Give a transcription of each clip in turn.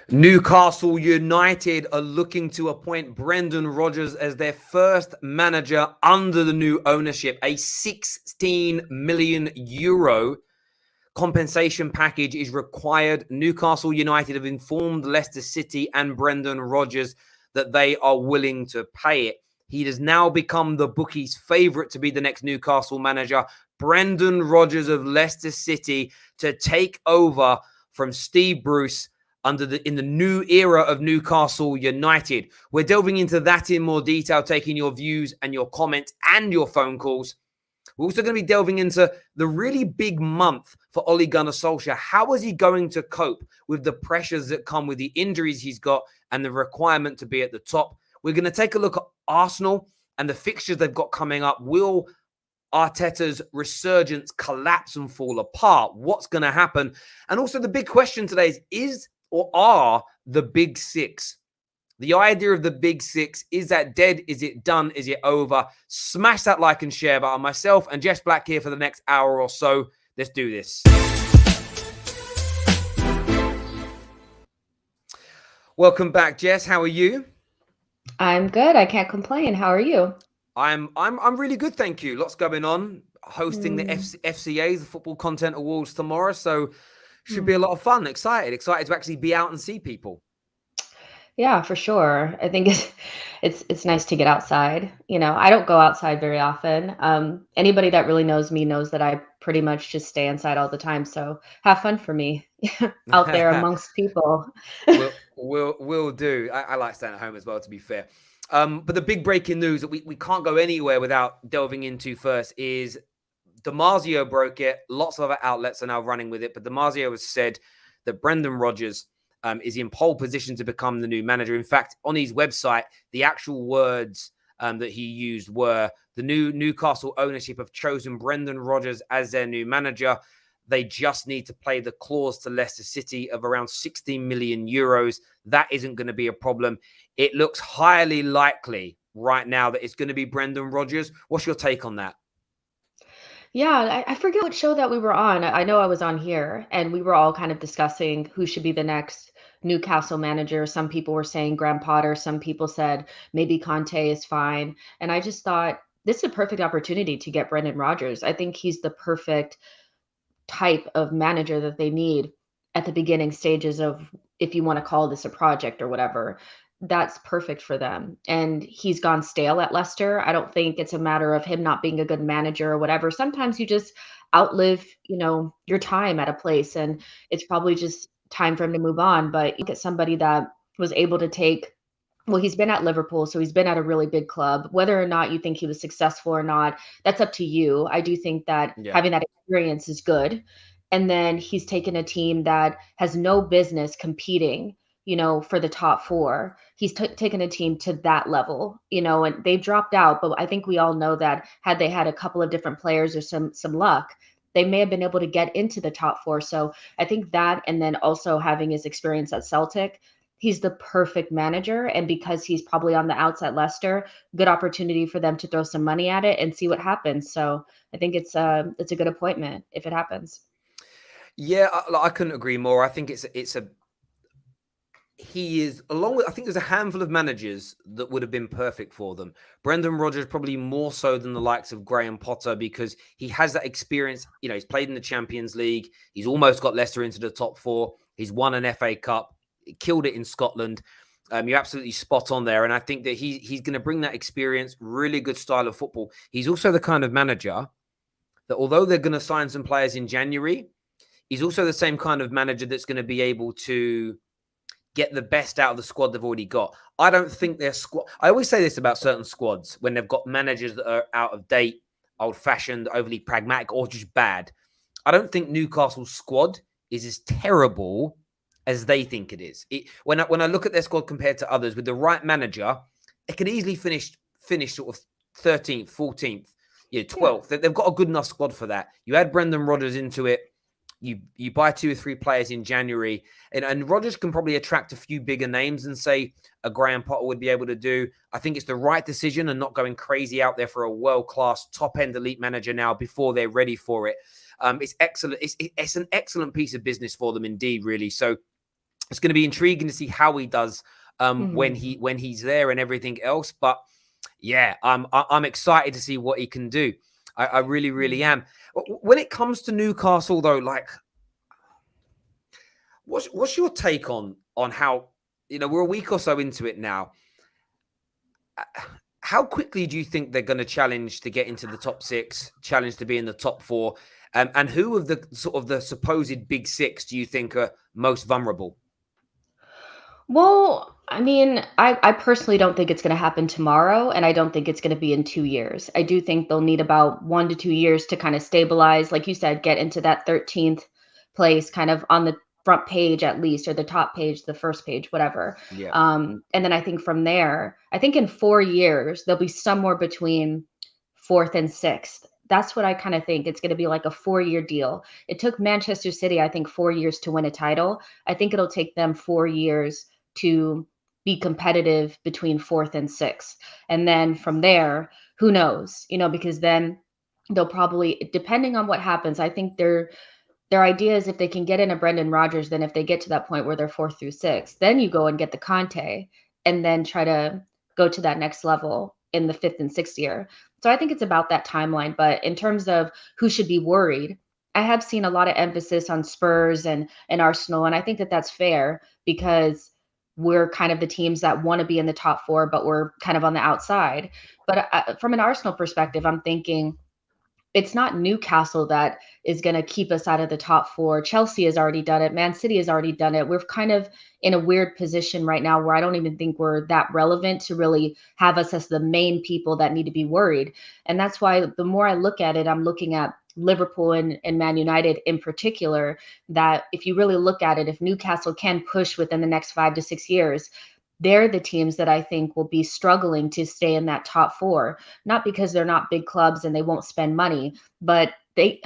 Newcastle United are looking to appoint Brendan Rodgers as their first manager under the new ownership. A 16 million euro compensation package is required. Newcastle United have informed Leicester City and Brendan Rodgers that they are willing to pay it. He has now become the bookies' favourite to be the next Newcastle manager. Brendan Rodgers of Leicester City to take over from Steve Bruce in the new era of Newcastle United. We're delving into that in more detail, taking your views and your comments and your phone calls. We're also going to be delving into the really big month for Ole Gunnar Solskjaer. How is he going to cope with the pressures that come with the injuries he's got and the requirement to be at the top? We're going to take a look at Arsenal and the fixtures they've got coming up. Will Arteta's resurgence collapse and fall apart? What's going to happen? And also the big question today is or are the big six? The idea of the big six, is that dead? Is it done? Is it over? Smash that like and share button. Myself and Jess Black here for the next hour or so. Let's do this. Welcome back, Jess. How are you? I'm good. I can't complain. How are you? I'm really good, thank you. Lots going on. Hosting the FCAs, the Football Content Awards tomorrow, so should be a lot of fun. Excited to actually be out and see people. Yeah, for sure. I think it's nice to get outside. I don't go outside very often. Anybody that really knows me knows that I pretty much just stay inside all the time. So have fun for me out there amongst people. We'll do. I like staying at home as well, to be fair. But the big breaking news that we can't go anywhere without delving into first is Damasio broke it. Lots of other outlets are now running with it, but Damasio has said that Brendan Rodgers is in pole position to become the new manager. In fact, on his website, the actual words that he used were the new Newcastle ownership have chosen Brendan Rodgers as their new manager. They just need to play the clause to Leicester City of around 16 million euros. That isn't going to be a problem. It looks highly likely right now that it's going to be Brendan Rodgers. What's your take on that? Yeah, I forget what show that we were on. I know I was on here, and we were all kind of discussing who should be the next Newcastle manager. Some people were saying Graham Potter. Some people said maybe Conte is fine. And I just thought this is a perfect opportunity to get Brendan Rodgers. I think he's the perfect type of manager that they need at the beginning stages of, if you want to call this a project or whatever. That's perfect for them. And he's gone stale at Leicester. I don't think it's a matter of him not being a good manager or whatever. Sometimes you just outlive, your time at a place, and it's probably just time for him to move on. But you get somebody that was able to he's been at Liverpool, so he's been at a really big club. Whether or not you think he was successful or not, that's up to you. I do think that having that experience is good. And then he's taken a team that has no business competing, for the top four. He's taken a team to that level, and they've dropped out. But I think we all know that had they had a couple of different players or some luck, they may have been able to get into the top four. So I think that, and then also having his experience at Celtic, he's the perfect manager. And because he's probably on the outs at Leicester, good opportunity for them to throw some money at it and see what happens. So I think it's a good appointment if it happens. Yeah, I couldn't agree more. I think he is, along with, I think there's a handful of managers that would have been perfect for them. Brendan Rodgers probably more so than the likes of Graham Potter, because he has that experience. He's played in the Champions League. He's almost got Leicester into the top four. He's won an FA Cup. He killed it in Scotland. You're absolutely spot on there. And I think that he's going to bring that experience, really good style of football. He's also the kind of manager that, although they're going to sign some players in January, he's also the same kind of manager that's going to be able to get the best out of the squad they've already got. I don't think their squad... I always say this about certain squads when they've got managers that are out of date, old-fashioned, overly pragmatic, or just bad. I don't think Newcastle's squad is as terrible as they think it is. When I look at their squad compared to others, with the right manager, it could easily finish sort of 13th, 14th, 12th. They've got a good enough squad for that. You add Brendan Rodgers into it. You buy 2 or 3 players in January, and Rodgers can probably attract a few bigger names than, say, a Graham Potter would be able to do. I think it's the right decision, and not going crazy out there for a world-class, top-end elite manager now before they're ready for it. It's excellent. It's an excellent piece of business for them indeed, really. So It's going to be intriguing to see how he does when Mhm. he's there and everything else. But yeah, I'm excited to see what he can do. I really, really Mhm. am. When it comes to Newcastle, though, like, what's your take on how, we're a week or so into it now. How quickly do you think they're going to challenge to get into the top six, challenge to be in the top four? And who of the sort of the supposed big six do you think are most vulnerable? Well, I mean, I personally don't think it's going to happen tomorrow, and I don't think it's going to be in 2 years. I do think they'll need about 1 to 2 years to kind of stabilize, like you said, get into that 13th place, kind of on the front page at least, or the top page, the first page, whatever. Yeah. And then I think from there, I think in 4 years they'll be somewhere between fourth and sixth. That's what I kind of think. It's going to be like a 4 year deal. It took Manchester City, I think, 4 years to win a title. I think it'll take them 4 years to be competitive between fourth and sixth. And then from there, who knows? Because then they'll probably, depending on what happens, I think their idea is if they can get in a Brendan Rodgers, then if they get to that point where they're fourth through sixth, then you go and get the Conte and then try to go to that next level in the fifth and sixth year. So I think it's about that timeline. But in terms of who should be worried, I have seen a lot of emphasis on Spurs and Arsenal, and I think that that's fair because we're kind of the teams that want to be in the top four, but we're kind of on the outside. But from an Arsenal perspective, I'm thinking it's not Newcastle that is going to keep us out of the top four. Chelsea has already done it. Man City has already done it. We're kind of in a weird position right now where I don't even think we're that relevant to really have us as the main people that need to be worried. And that's why the more I look at it, I'm looking at Liverpool and Man United in particular, that if you really look at it, if Newcastle can push within the next 5 to 6 years, they're the teams that I think will be struggling to stay in that top four, not because they're not big clubs and they won't spend money, but they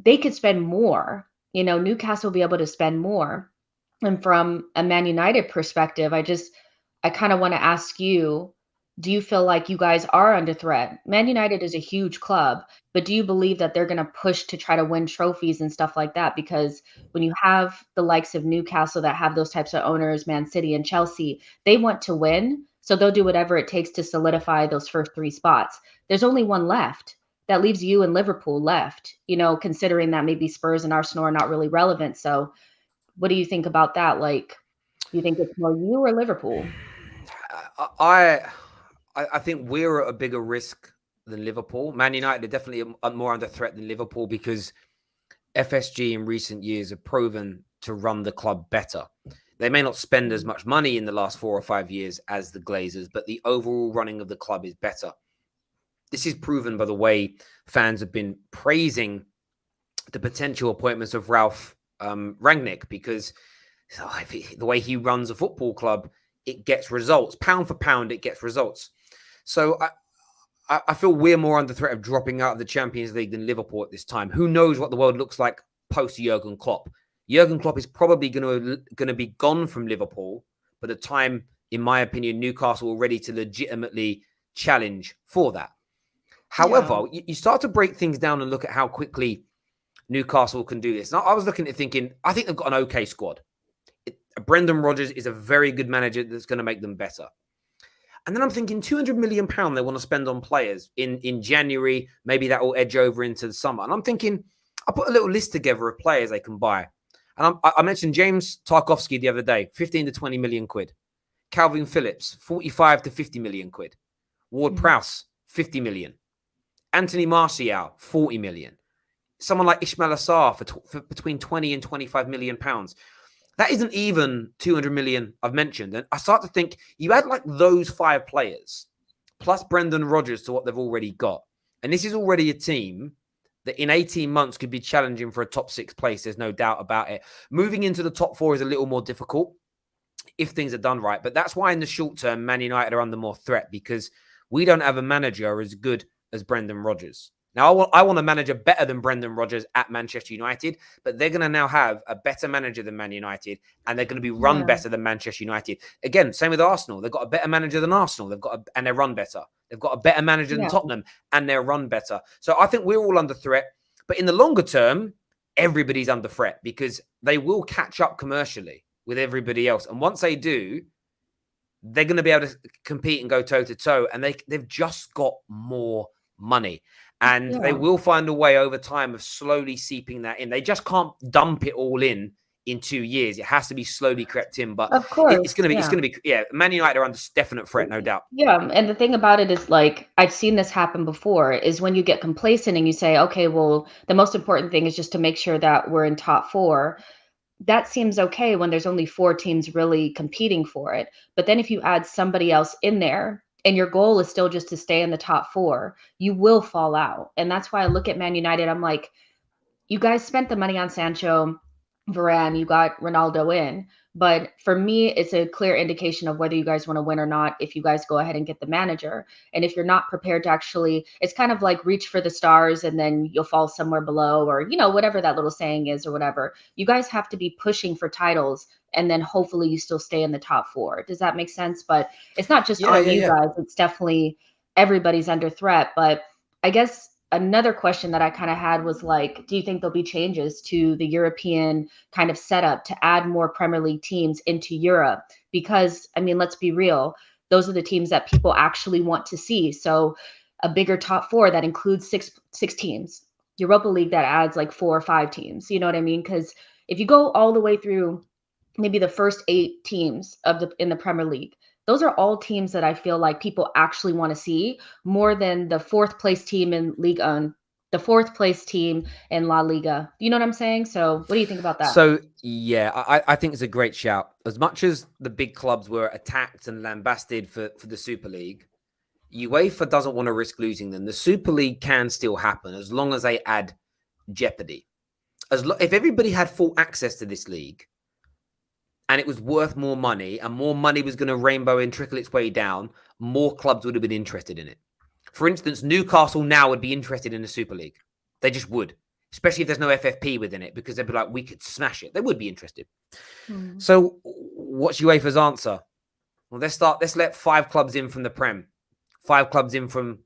could spend more. Newcastle will be able to spend more. And from a Man United perspective, I kind of want to ask you, do you feel like you guys are under threat? Man United is a huge club, but do you believe that they're going to push to try to win trophies and stuff like that? Because when you have the likes of Newcastle that have those types of owners, Man City and Chelsea, they want to win. So they'll do whatever it takes to solidify those first three spots. There's only one left. That leaves you and Liverpool left, considering that maybe Spurs and Arsenal are not really relevant. So what do you think about that? Like, do you think it's more you or Liverpool? I I think we're at a bigger risk than Liverpool. Man United are definitely more under threat than Liverpool because FSG in recent years have proven to run the club better. They may not spend as Mhm. much money in the last 4 or 5 years as the Glazers, but the overall running of the club is better. This is proven by the way fans have been praising the potential appointments of Ralph Rangnick because the way he runs a football club, it gets results. Pound for pound, it gets results. So I feel we're more under threat of dropping out of the Champions League than Liverpool at this time. Who knows what the world looks like post Jurgen Klopp? Jurgen Klopp is probably going to be gone from Liverpool by the time, in my opinion, Newcastle are ready to legitimately challenge for that. Yeah. However, you start to break things down and look at how quickly Newcastle can do this. Now, I was looking at thinking, I think they've got an okay squad. Brendan Rodgers is a very good manager that's going to make them better. And then I'm thinking £200 million they want to spend on players in January. Maybe that will edge over into the summer. And I'm thinking, I'll put a little list together of players they can buy. And I mentioned James Tarkowski the other day, 15 to 20 million quid. Calvin Phillips, 45 to 50 million quid. Ward Mhm. Prowse, 50 million. Anthony Martial, 40 million. Someone like Ismail Assar for between 20 and 25 million pounds. That isn't even 200 million I've mentioned. And I start to think you add like those 5 players plus Brendan Rodgers to what they've already got. And this is already a team that in 18 months could be challenging for a top 6 place. There's no doubt about it. Moving into the top 4 is a little more difficult if things are done right. But that's why in the short term, Man United are under more threat because we don't have a manager as good as Brendan Rodgers. Now, I want a manager better than Brendan Rodgers at Manchester United, but they're going to now have a better manager than Man United, and they're going to be run Yeah. better than Manchester United. Again, same with Arsenal. They've got a better manager than Arsenal. And they're run better. They've got a better manager than Yeah. Tottenham, and they're run better. So I think we're all under threat. But in the longer term, everybody's under threat because they will catch up commercially. with everybody else. And once they do, they're going to be able to compete and go toe to toe. And they've just got more money. And they will find a way over time of slowly seeping that in. They just can't dump it all in 2 years. It has to be slowly crept in. But Of course, it's going to be, Man United are under definite threat, no doubt. Yeah, and the thing about it is, like, I've seen this happen before, is when you get complacent and you say, okay, well, the most important thing is just to make sure that we're in top four. That seems okay when there's only four teams really competing for it. But then if you add somebody else in there and your goal is still just to stay in the top four, you will fall out. And that's why I look at Man United, I'm like, you guys spent the money on Sancho, Varane, you got Ronaldo in. But for me, it's a clear indication of whether you guys want to win or not if you guys go ahead and get the manager. And if you're not prepared to actually, it's kind of like reach for the stars and then you'll fall somewhere below, or, whatever that little saying is or whatever. You guys have to be pushing for titles and then hopefully you still stay in the top four. Does that make sense? But it's not just on you guys. It's definitely everybody's under threat. But I guess another question that I kind of had was like, do you think there'll be changes to the European kind of setup to add more Premier League teams into Europe? Because, I mean, let's be real, those are the teams that people actually want to see. So a bigger top four that includes six teams, Europa League that adds like 4 or 5 teams, you know what I mean? Because if you go all the way through maybe the first 8 teams in the Premier League, those are all teams that I feel like people actually want to see more than the 4th place team in Ligue 1, the 4th place team in La Liga. You know what I'm saying? So what do you think about that? So, I think it's a great shout. As much as the big clubs were attacked and lambasted for the Super League, UEFA doesn't want to risk losing them. The Super League can still happen as long as they add jeopardy. If everybody had full access to this league, and it was worth more money, and more money was going to rainbow and trickle its way down, more clubs would have been interested in it. For instance, Newcastle now would be interested in the Super League. They just would, especially if there's no FFP within it, because they'd be like, we could smash it. They would be interested. So what's UEFA's answer? Well, let's let 5 clubs in from the Prem, 5 clubs in from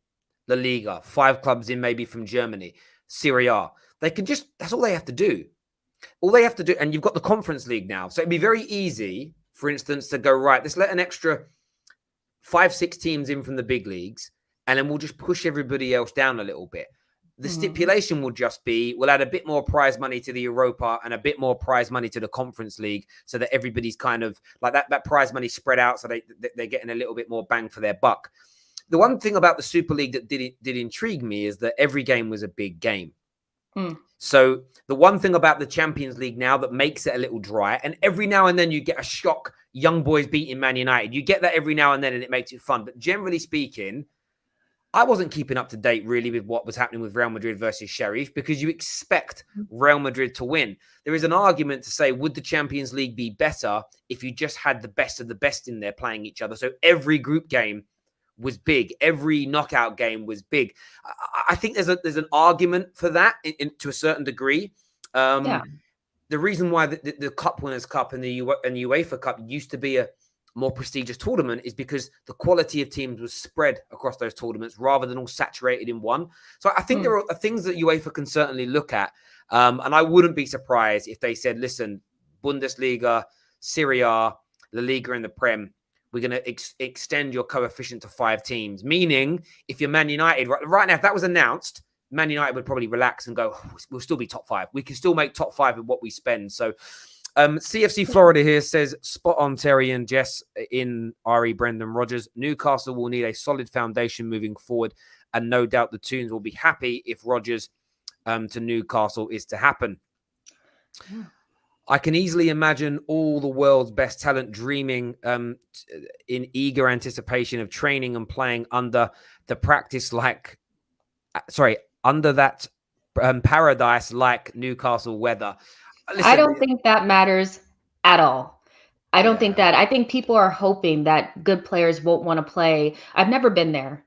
La Liga, 5 clubs in maybe from Germany, Serie A. That's all they have to do. All they have to do, and you've got the Conference League now. So it'd be very easy, for instance, to go, right, let's let an extra 5, 6 teams in from the big leagues, and then we'll just push everybody else down a little bit. The stipulation will just be, we'll add a bit more prize money to the Europa and a bit more prize money to the Conference League so that everybody's kind of like that prize money spread out so they're getting a little bit more bang for their buck. The one thing about the Super League that did intrigue me is that every game was a big game. So the one thing about the Champions League now that makes it a little dry, and every now and then you get a shock, young boys beating Man United. You get that every now and then and it makes it fun. But generally speaking, I wasn't keeping up to date really with what was happening with Real Madrid versus Sheriff because you expect Real Madrid to win. There is an argument to say, would the Champions League be better if you just had the best of the best in there playing each other? So every group game was big. Every knockout game was big. I think there's an argument for that to a certain degree. The reason why the Cup Winners' Cup and the UEFA Cup used to be a more prestigious tournament is because the quality of teams was spread across those tournaments rather than all saturated in one. So I think there are things that UEFA can certainly look at. And I wouldn't be surprised if they said, listen, Bundesliga, Serie A, La Liga and the Prem, we're going to extend your coefficient to 5 teams. Meaning, if you're Man United, right now, if that was announced, Man United would probably relax and go, oh, we'll still be top 5. We can still make top 5 with what we spend. So CFC Florida here says, spot on Terry and Jess in RE Brendan Rodgers. Newcastle will need a solid foundation moving forward. And no doubt the Toons will be happy if Rodgers to Newcastle is to happen. Yeah. I can easily imagine all the world's best talent dreaming in eager anticipation of training and playing under that paradise like Newcastle weather. Listen, I don't think that matters at all. I don't think that. I think people are hoping that good players won't want to play. I've never been there,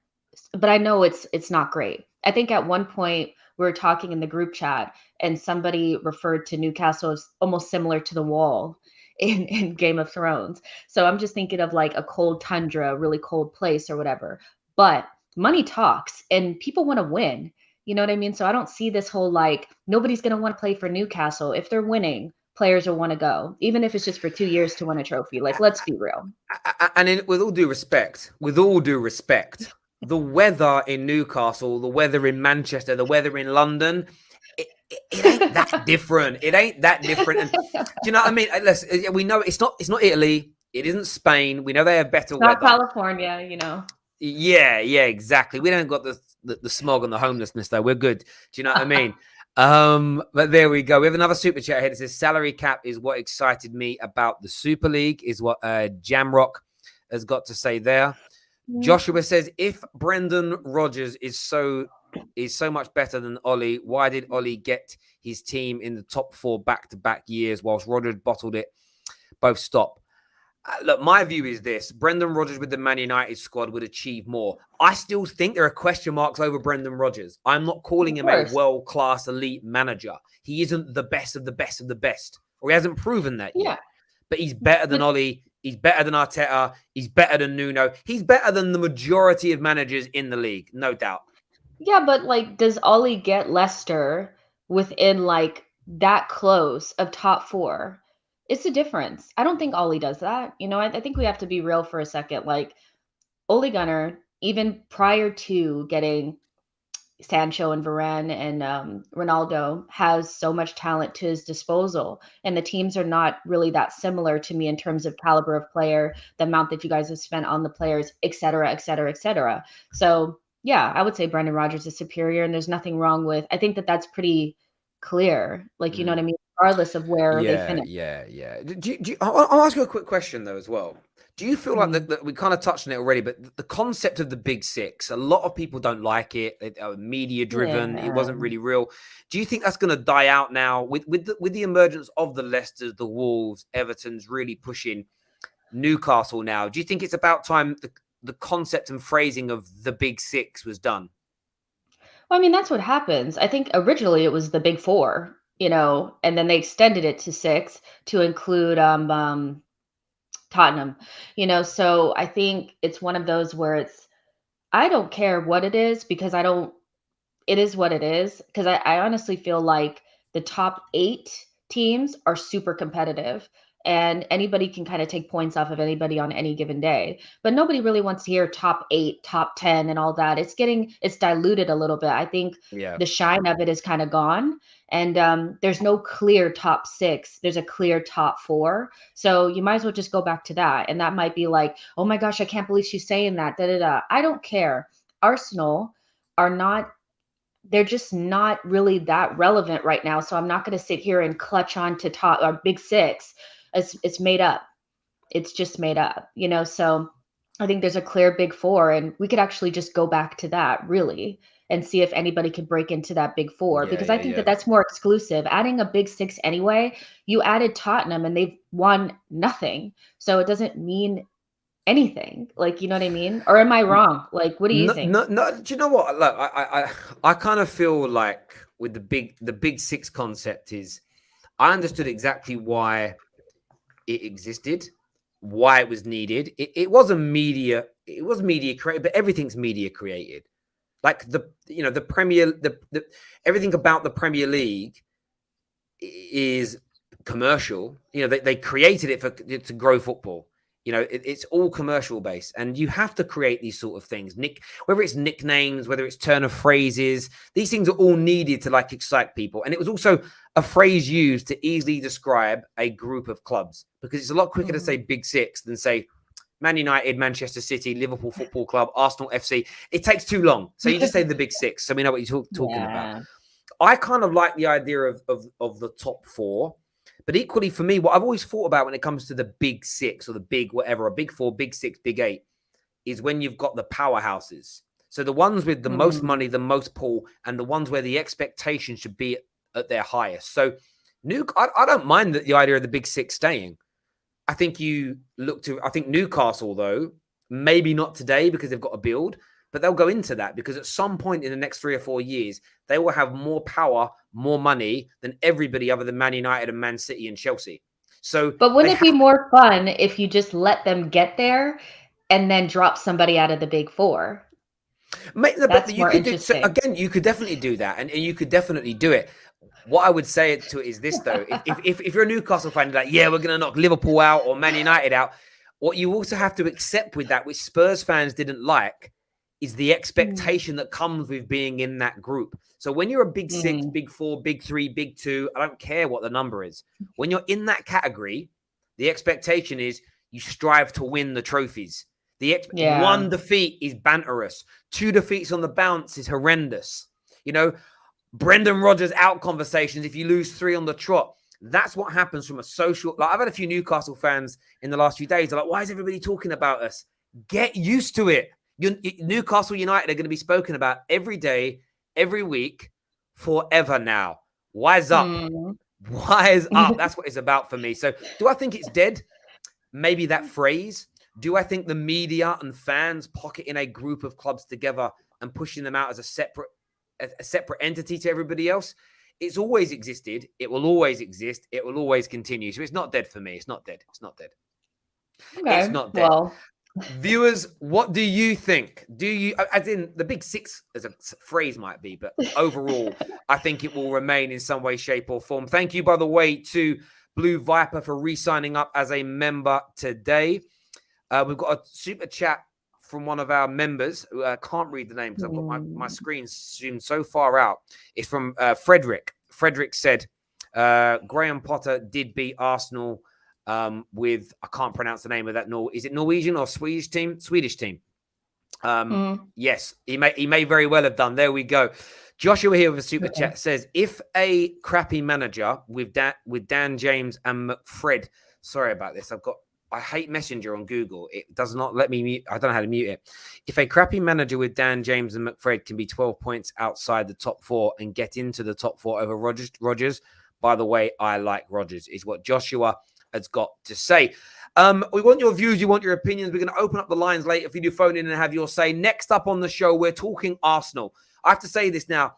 but I know it's not great. I think at one point we were talking in the group chat and somebody referred to Newcastle as almost similar to the Wall in Game of Thrones. So I'm just thinking of like a cold tundra, really cold place or whatever. But money talks and people want to win. You know what I mean? So I don't see this whole like, nobody's going to want to play for Newcastle. If they're winning, players will want to go, even if it's just for 2 years to win a trophy. Like, let's be real. And with all due respect, the weather in Newcastle, the weather in Manchester, the weather in London, it ain't that different. It ain't that different. And do you know what I mean? Listen, we know it's not Italy. It isn't Spain. We know they have better Not weather. California, you know. Yeah, exactly. We don't got the smog and the homelessness though. We're good. Do you know what I mean? But there we go. We have another super chat here. It says salary cap is what excited me about the Super League, is what Jamrock has got to say there. Joshua says, if Brendan Rodgers is so much better than Ollie, why did Ollie get his team in the top 4 back-to-back years whilst Rodgers bottled it? Both stop. Look, my view is this. Brendan Rodgers with the Man United squad would achieve more. I still think there are question marks over Brendan Rodgers. I'm not calling him a world-class elite manager. He isn't the best of the best of the best, or he hasn't proven that yet. But he's better than Ollie. He's better than Arteta. He's better than Nuno. He's better than the majority of managers in the league, no doubt. Yeah, but like, does Ollie get Leicester within like that close of top 4? It's a difference. I don't think Ollie does that. You know, I think we have to be real for a second. Like, Ole Gunnar, even prior to getting Sancho and Varane and Ronaldo, has so much talent to his disposal. And the teams are not really that similar to me in terms of caliber of player, the amount that you guys have spent on the players, et cetera, et cetera, et cetera. So, yeah, I would say Brendan Rodgers is superior, and there's nothing wrong with, I think that's pretty clear. Like, you know what I mean? Regardless of where they finish. Yeah. I'll ask you a quick question, though, as well. Do you feel like that we kind of touched on it already, but the concept of the Big Six, a lot of people don't like it. Media driven. It wasn't really real. Do you think that's going to die out now with the emergence of the Leicesters, the Wolves, Everton's really pushing Newcastle now? Do you think it's about time the concept and phrasing of the Big Six was done? Well, I mean, that's what happens. I think originally it was the Big Four, you know, and then they extended it to 6 to include Tottenham, you know. So I think it's one of those where I don't care what it is, because it is what it is. Because I honestly feel like the top 8 teams are super competitive, and anybody can kind of take points off of anybody on any given day. But nobody really wants to hear top 8, top 10 and all that. It's diluted a little bit. I think the shine of it is kind of gone. And there's no clear top 6. There's a clear top 4. So you might as well just go back to that. And that might be like, oh my gosh, I can't believe she's saying that. Da, da, da. I don't care. Arsenal they're just not really that relevant right now. So I'm not going to sit here and clutch on to top or Big Six. It's made up. It's just made up, you know? So I think there's a clear Big Four, and we could actually just go back to that really and see if anybody could break into that Big Four, because I think that's more exclusive. Adding a Big Six anyway, you added Tottenham and they've won nothing. So it doesn't mean anything. Like, you know what I mean? Or am I wrong? Like, what do you think? No, do you know what? Look, I kind of feel like with the Big Six concept is, I understood exactly why it existed, why it was needed. It was media created, but everything's media created. Like the everything about the Premier League is commercial. You know, they created it to grow football. You know, it's all commercial based, and you have to create these sort of things. Whether it's nicknames, whether it's turn of phrases, these things are all needed to like excite people. And it was also a phrase used to easily describe a group of clubs, because it's a lot quicker to say Big Six than say Man United, Manchester City, Liverpool Football Club, Arsenal FC. It takes too long. So you just say the Big Six, so we know what you're talking about. I kind of like the idea of the top 4. But equally for me, what I've always thought about when it comes to the Big Six or the big whatever, a Big 4, Big 6, Big 8, is when you've got the powerhouses. So the ones with the most money, the most pull, and the ones where the expectation should be at their highest. So I don't mind the idea of the Big 6 staying. I think Newcastle, though, maybe not today because they've got to build, but they'll go into that because at some point in the next 3 or 4 years, they will have more power, more money than everybody other than Man United and Man City and Chelsea. So, but wouldn't it be more fun if you just let them get there and then drop somebody out of the Big Four? That's more interesting. Again, you could definitely do that, and you could definitely do it. What I would say to it is this, though. If you're a Newcastle fan, you're like, yeah, we're going to knock Liverpool out or Man United out. What you also have to accept with that, which Spurs fans didn't like, is the expectation that comes with being in that group. So when you're a big six, big four, big three, big two, I don't care what the number is. When you're in that category, the expectation is you strive to win the trophies. One defeat is banterous. 2 defeats on the bounce is horrendous. You know, Brendan Rodgers out conversations if you lose 3 on the trot. That's what happens from a social. Like, I've had a few Newcastle fans in the last few days. They're like, why is everybody talking about us? Get used to it. Newcastle United are going to be spoken about every day, every week, forever now. Wise up. Wise up. That's what it's about for me. So do I think it's dead? Maybe that phrase. Do I think the media and fans pocketing a group of clubs together and pushing them out as a separate entity to everybody else? It's always existed. It will always exist. It will always continue. So it's not dead for me. It's not dead. It's not dead. Okay. It's not dead. Well, viewers, what do you think? Do you, as in the big six as a phrase might be, but overall, I think it will remain in some way, shape or form. Thank you, by the way, to Blue Viper for re-signing up as a member today. We've got a super chat from one of our members. I can't read the name because I've got my screen zoomed so far out. It's from Frederick. Frederick said, Graham Potter did beat Arsenal with, I can't pronounce the name of that. Is it Norwegian or Swedish team? Swedish team. Yes, he may very well have done. There we go. Joshua here with a super chat says, if a crappy manager with Dan James and McFred, sorry about this, I hate Messenger on Google. It does not let me mute. I don't know how to mute it. If a crappy manager with Dan James and McFred can be 12 points outside the top 4 and get into the top 4 over Rodgers, by the way, I like Rodgers, is what Joshua has got to say. We want your views. You want your opinions. We're going to open up the lines later for you to phone in and have your say. Next up on the show, we're talking Arsenal. I have to say this now.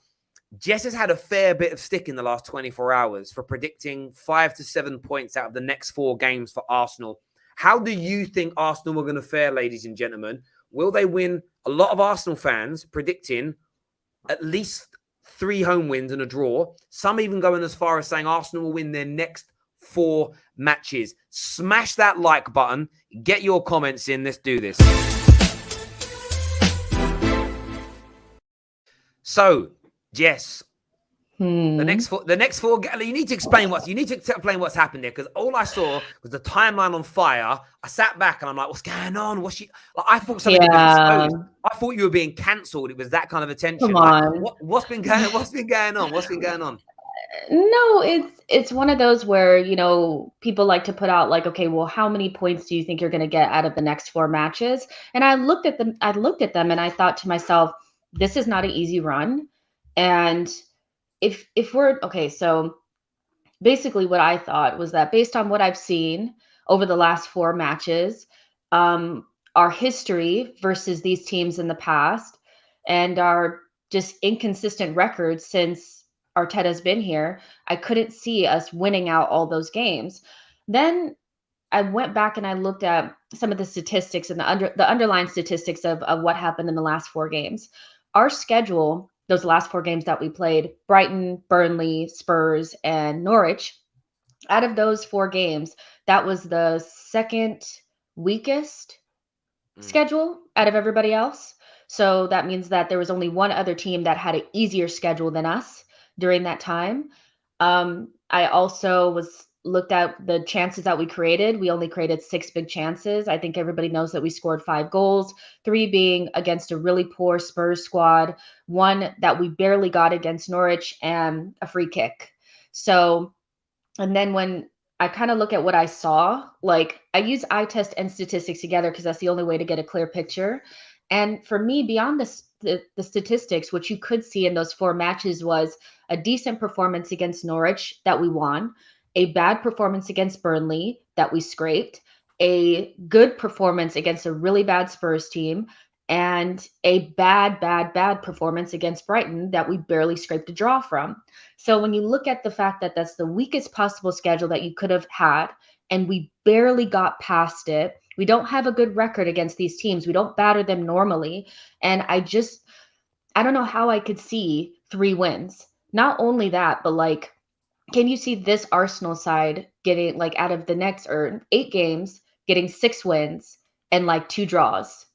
Jess has had a fair bit of stick in the last 24 hours for predicting 5 to 7 points out of the next 4 games for Arsenal. How do you think Arsenal are going to fare, ladies and gentlemen? Will they win? A lot of Arsenal fans predicting at least 3 home wins and a draw. Some even going as far as saying Arsenal will win their next 4 matches. Smash that like button. Get your comments in. Let's do this. So, Jess, the next 4, you need to explain what's happened there, because all I saw was the timeline on fire. I sat back and I'm like, what's going on? I thought something had been exposed. I thought you were being cancelled. It was that kind of attention. Come on. Like, what's been going on? What's been going on? No, it's one of those where, people like to put out like, okay, well, how many points do you think you're going to get out of the next 4 matches? And I looked at them and I thought to myself, this is not an easy run. And if we're okay, so basically what I thought was that based on what I've seen over the last 4 matches, our history versus these teams in the past and our just inconsistent records since Arteta's been here, I couldn't see us winning out all those games. Then I went back and I looked at some of the statistics and the underlying statistics of what happened in the last 4 games. Our schedule, those last 4 games that we played, Brighton, Burnley, Spurs, and Norwich, out of those 4 games, that was the second weakest schedule out of everybody else. So that means that there was only one other team that had an easier schedule than us during that time. I also looked at the chances that we created. We only created 6 big chances. I think everybody knows that we scored 5 goals, 3 being against a really poor Spurs squad, 1 that we barely got against Norwich, and a free kick. So, and then when I kind of look at what I saw, like I use eye test and statistics together because that's the only way to get a clear picture. And for me, beyond the statistics, what you could see in those 4 matches was a decent performance against Norwich that we won, a bad performance against Burnley that we scraped, a good performance against a really bad Spurs team, and a bad performance against Brighton that we barely scraped a draw from. So when you look at the fact that that's the weakest possible schedule that you could have had, and we barely got past it, we don't have a good record against these teams. We don't batter them normally. And I don't know how I could see 3 wins. not only that, but like, can you see this Arsenal side getting like out of the next or 8 games, getting 6 wins and like 2 draws?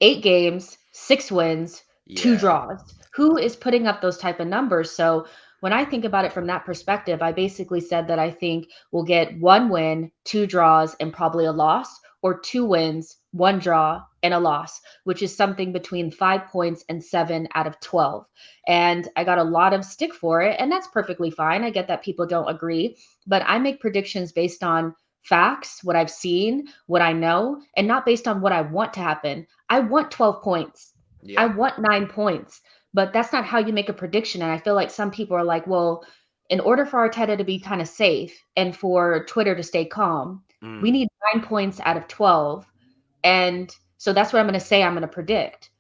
8 games, 6 wins, 2 draws. Who is putting up those type of numbers? So when I think about it from that perspective, I basically said that I think we'll get 1 win, 2 draws, and probably a loss, or 2 wins, 1 draw, and a loss, which is something between 5 points and 7 out of 12. And I got a lot of stick for it, and that's perfectly fine. I get that people don't agree, but I make predictions based on facts, what I've seen, what I know, and not based on what I want to happen. I want 12 points. I want 9 points, but that's not how you make a prediction. And I feel like some people are like, well, in order for Arteta to be kind of safe and for Twitter to stay calm, we need 9 points out of 12. And so that's what I'm going to say I'm going to predict.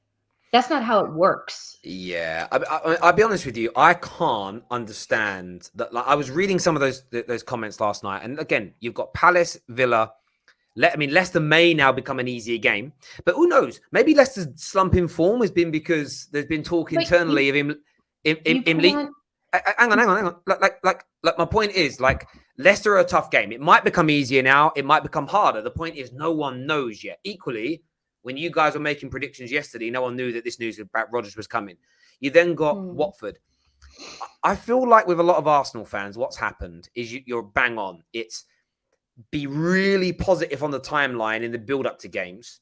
That's not how it works. Yeah, I'll be honest with you. I can't understand that. Like, I was reading some of those comments last night, and again, you've got Palace, Villa. Leicester may now become an easier game, but who knows? Maybe Leicester's slump in form has been because there's been talk internally of him. Hang on. Like, my point is, like, Leicester are a tough game. It might become easier now. It might become harder. The point is, no one knows yet. Equally, when you guys were making predictions yesterday, no one knew that this news about Rodgers was coming. You then got Watford. I feel like with a lot of Arsenal fans, what's happened is you're bang on. It's be really positive on the timeline in the build-up to games.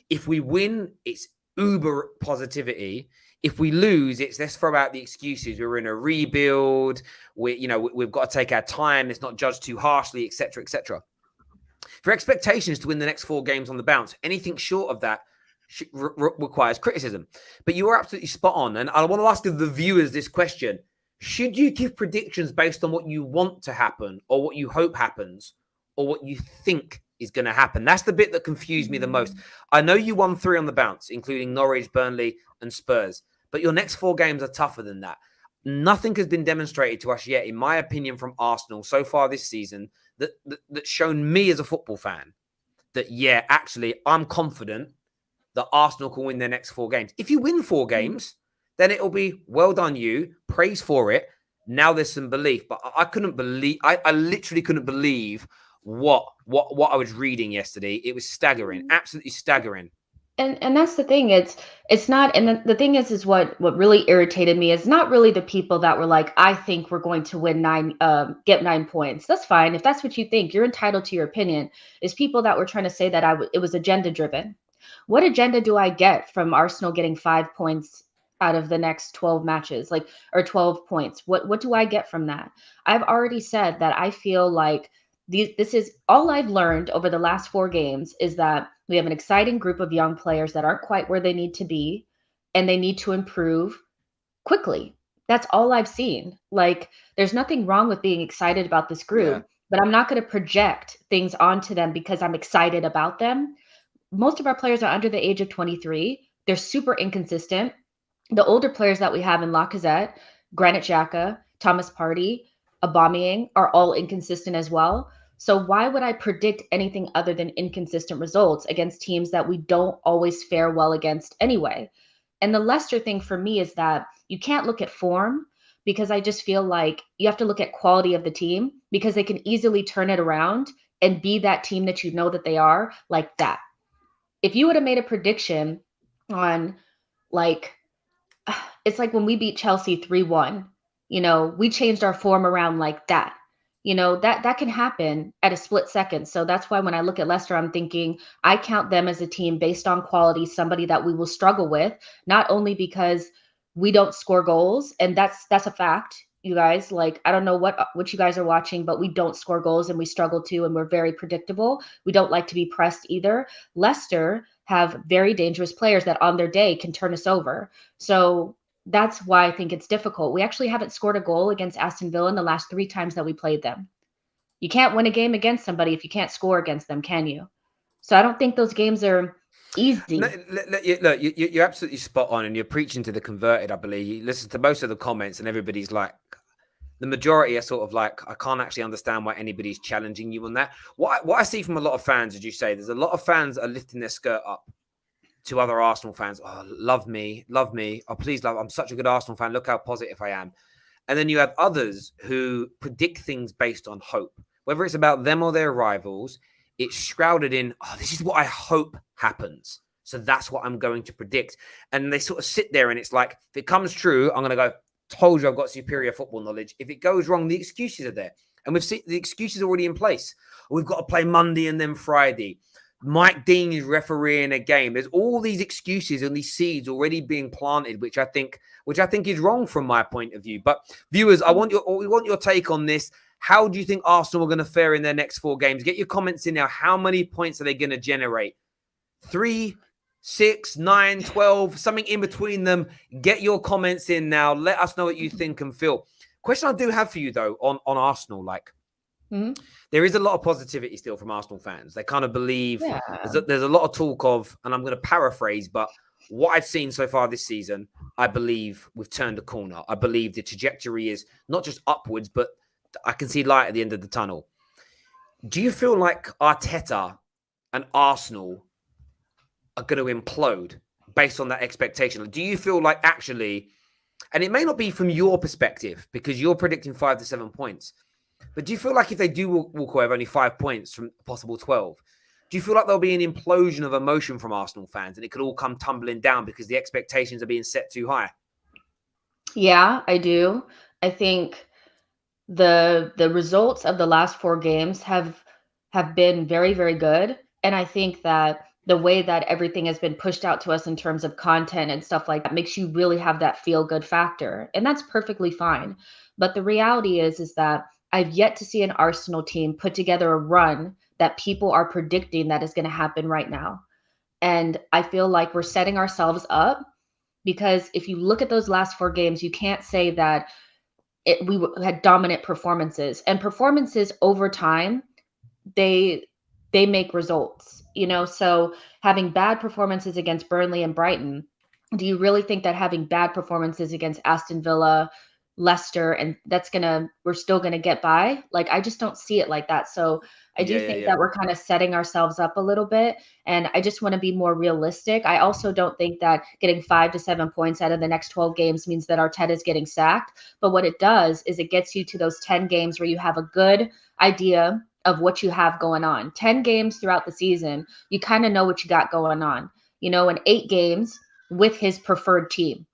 If we win, it's uber positivity. If we lose, it's let's throw out the excuses. We're in a rebuild. We've got to take our time. It's not judged too harshly, etc., etc. For expectations to win the next 4 games on the bounce, anything short of that requires criticism. But you are absolutely spot on. And I want to ask the viewers this question. Should you give predictions based on what you want to happen or what you hope happens or what you think is going to happen? That's the bit that confused me the most. I know you won 3 on the bounce, including Norwich, Burnley, and Spurs. But your next 4 games are tougher than that. Nothing has been demonstrated to us yet, in my opinion, from Arsenal so far this season that's shown me as a football fan that, yeah, actually, I'm confident that Arsenal can win their next 4 games. If you win 4 games, then it'll be well done you, praise for it. Now there's some belief. But I literally couldn't believe what I was reading yesterday. It was staggering, absolutely staggering. And that's the thing. It's not. And the thing is what really irritated me is not really the people that were like, I think we're going to win get 9 points. That's fine. If that's what you think, you're entitled to your opinion. It's people that were trying to say that it was agenda driven. What agenda do I get from Arsenal getting 5 points out of the next 12 matches, or 12 points? What do I get from that? I've already said that I feel like this is all I've learned over the last 4 games is that we have an exciting group of young players that aren't quite where they need to be, and they need to improve quickly. That's all I've seen. Like, there's nothing wrong with being excited about this group, but I'm not going to project things onto them because I'm excited about them. Most of our players are under the age of 23. They're super inconsistent. The older players that we have in Lacazette, Granit Xhaka, Thomas Partey, Aubameyang are all inconsistent as well. So why would I predict anything other than inconsistent results against teams that we don't always fare well against anyway? And the Leicester thing for me is that you can't look at form, because I just feel like you have to look at quality of the team, because they can easily turn it around and be that team that you know that they are, like that. If you would have made a prediction on, like, it's like when we beat Chelsea 3-1, we changed our form around like that. That can happen at a split second. So that's why when I look at Leicester, I'm thinking I count them as a team based on quality, somebody that we will struggle with, not only because we don't score goals, and that's a fact, you guys. Like, I don't know what you guys are watching, but we don't score goals, and we struggle to, and we're very predictable. We don't like to be pressed either. Leicester have very dangerous players that on their day can turn us over. So that's why I think it's difficult. We actually haven't scored a goal against Aston Villa in the last 3 times that we played them. You can't win a game against somebody if you can't score against them, can you? So I don't think those games are easy. No, look, you're absolutely spot on, and you're preaching to the converted, I believe. You listen to most of the comments, and everybody's like, the majority are sort of like, I can't actually understand why anybody's challenging you on that. What I see from a lot of fans, as you say, there's a lot of fans that are lifting their skirt up to other Arsenal fans. Oh, love me. Oh, please love. I'm such a good Arsenal fan. Look how positive I am. And then you have others who predict things based on hope. Whether it's about them or their rivals, it's shrouded in, oh, this is what I hope happens. So that's what I'm going to predict. And they sort of sit there and it's like, if it comes true, I'm going to go, told you I've got superior football knowledge. If it goes wrong, the excuses are there. And we've seen the excuses already in place. We've got to play Monday and then Friday. Mike Dean is refereeing a game. There's all these excuses and these seeds already being planted, which I think is wrong from my point of view. But viewers, we want your take on this. How do you think Arsenal are going to fare in their next 4 games? Get your comments in now. How many points are they going to generate? 3, 6, 9, 12, something in between them. Get your comments in now. Let us know what you think and feel. Question I do have for you, though, on Arsenal, like, there is a lot of positivity still from Arsenal fans. They kind of believe there's a lot of talk of, and I'm going to paraphrase, but what I've seen so far this season, I believe we've turned a corner. I believe the trajectory is not just upwards, but I can see light at the end of the tunnel. Do you feel like Arteta and Arsenal are going to implode based on that expectation? Do you feel like actually, and it may not be from your perspective because you're predicting 5 to 7 points, but do you feel like if they do walk away with only 5 points from a possible 12, do you feel like there'll be an implosion of emotion from Arsenal fans and it could all come tumbling down because the expectations are being set too high? Yeah, I do. I think the results of the last 4 games have been very, very good. And I think that the way that everything has been pushed out to us in terms of content and stuff like that makes you really have that feel good factor. And that's perfectly fine. But the reality is that I've yet to see an Arsenal team put together a run that people are predicting that is going to happen right now. And I feel like we're setting ourselves up because if you look at those last 4 games, you can't say that we had dominant performances, and performances over time, they make results, so having bad performances against Burnley and Brighton, do you really think that having bad performances against Aston Villa, Leicester, and we're still gonna get by? Like, I just don't see it like that. So I do think that we're kind of setting ourselves up a little bit, and I just want to be more realistic. I also don't think that getting 5 to 7 points out of the next 12 games means that Arteta is getting sacked. But what it does is it gets you to those 10 games where you have a good idea of what you have going on. 10 games throughout the season, you kind of know what you got going on, and 8 games with his preferred team.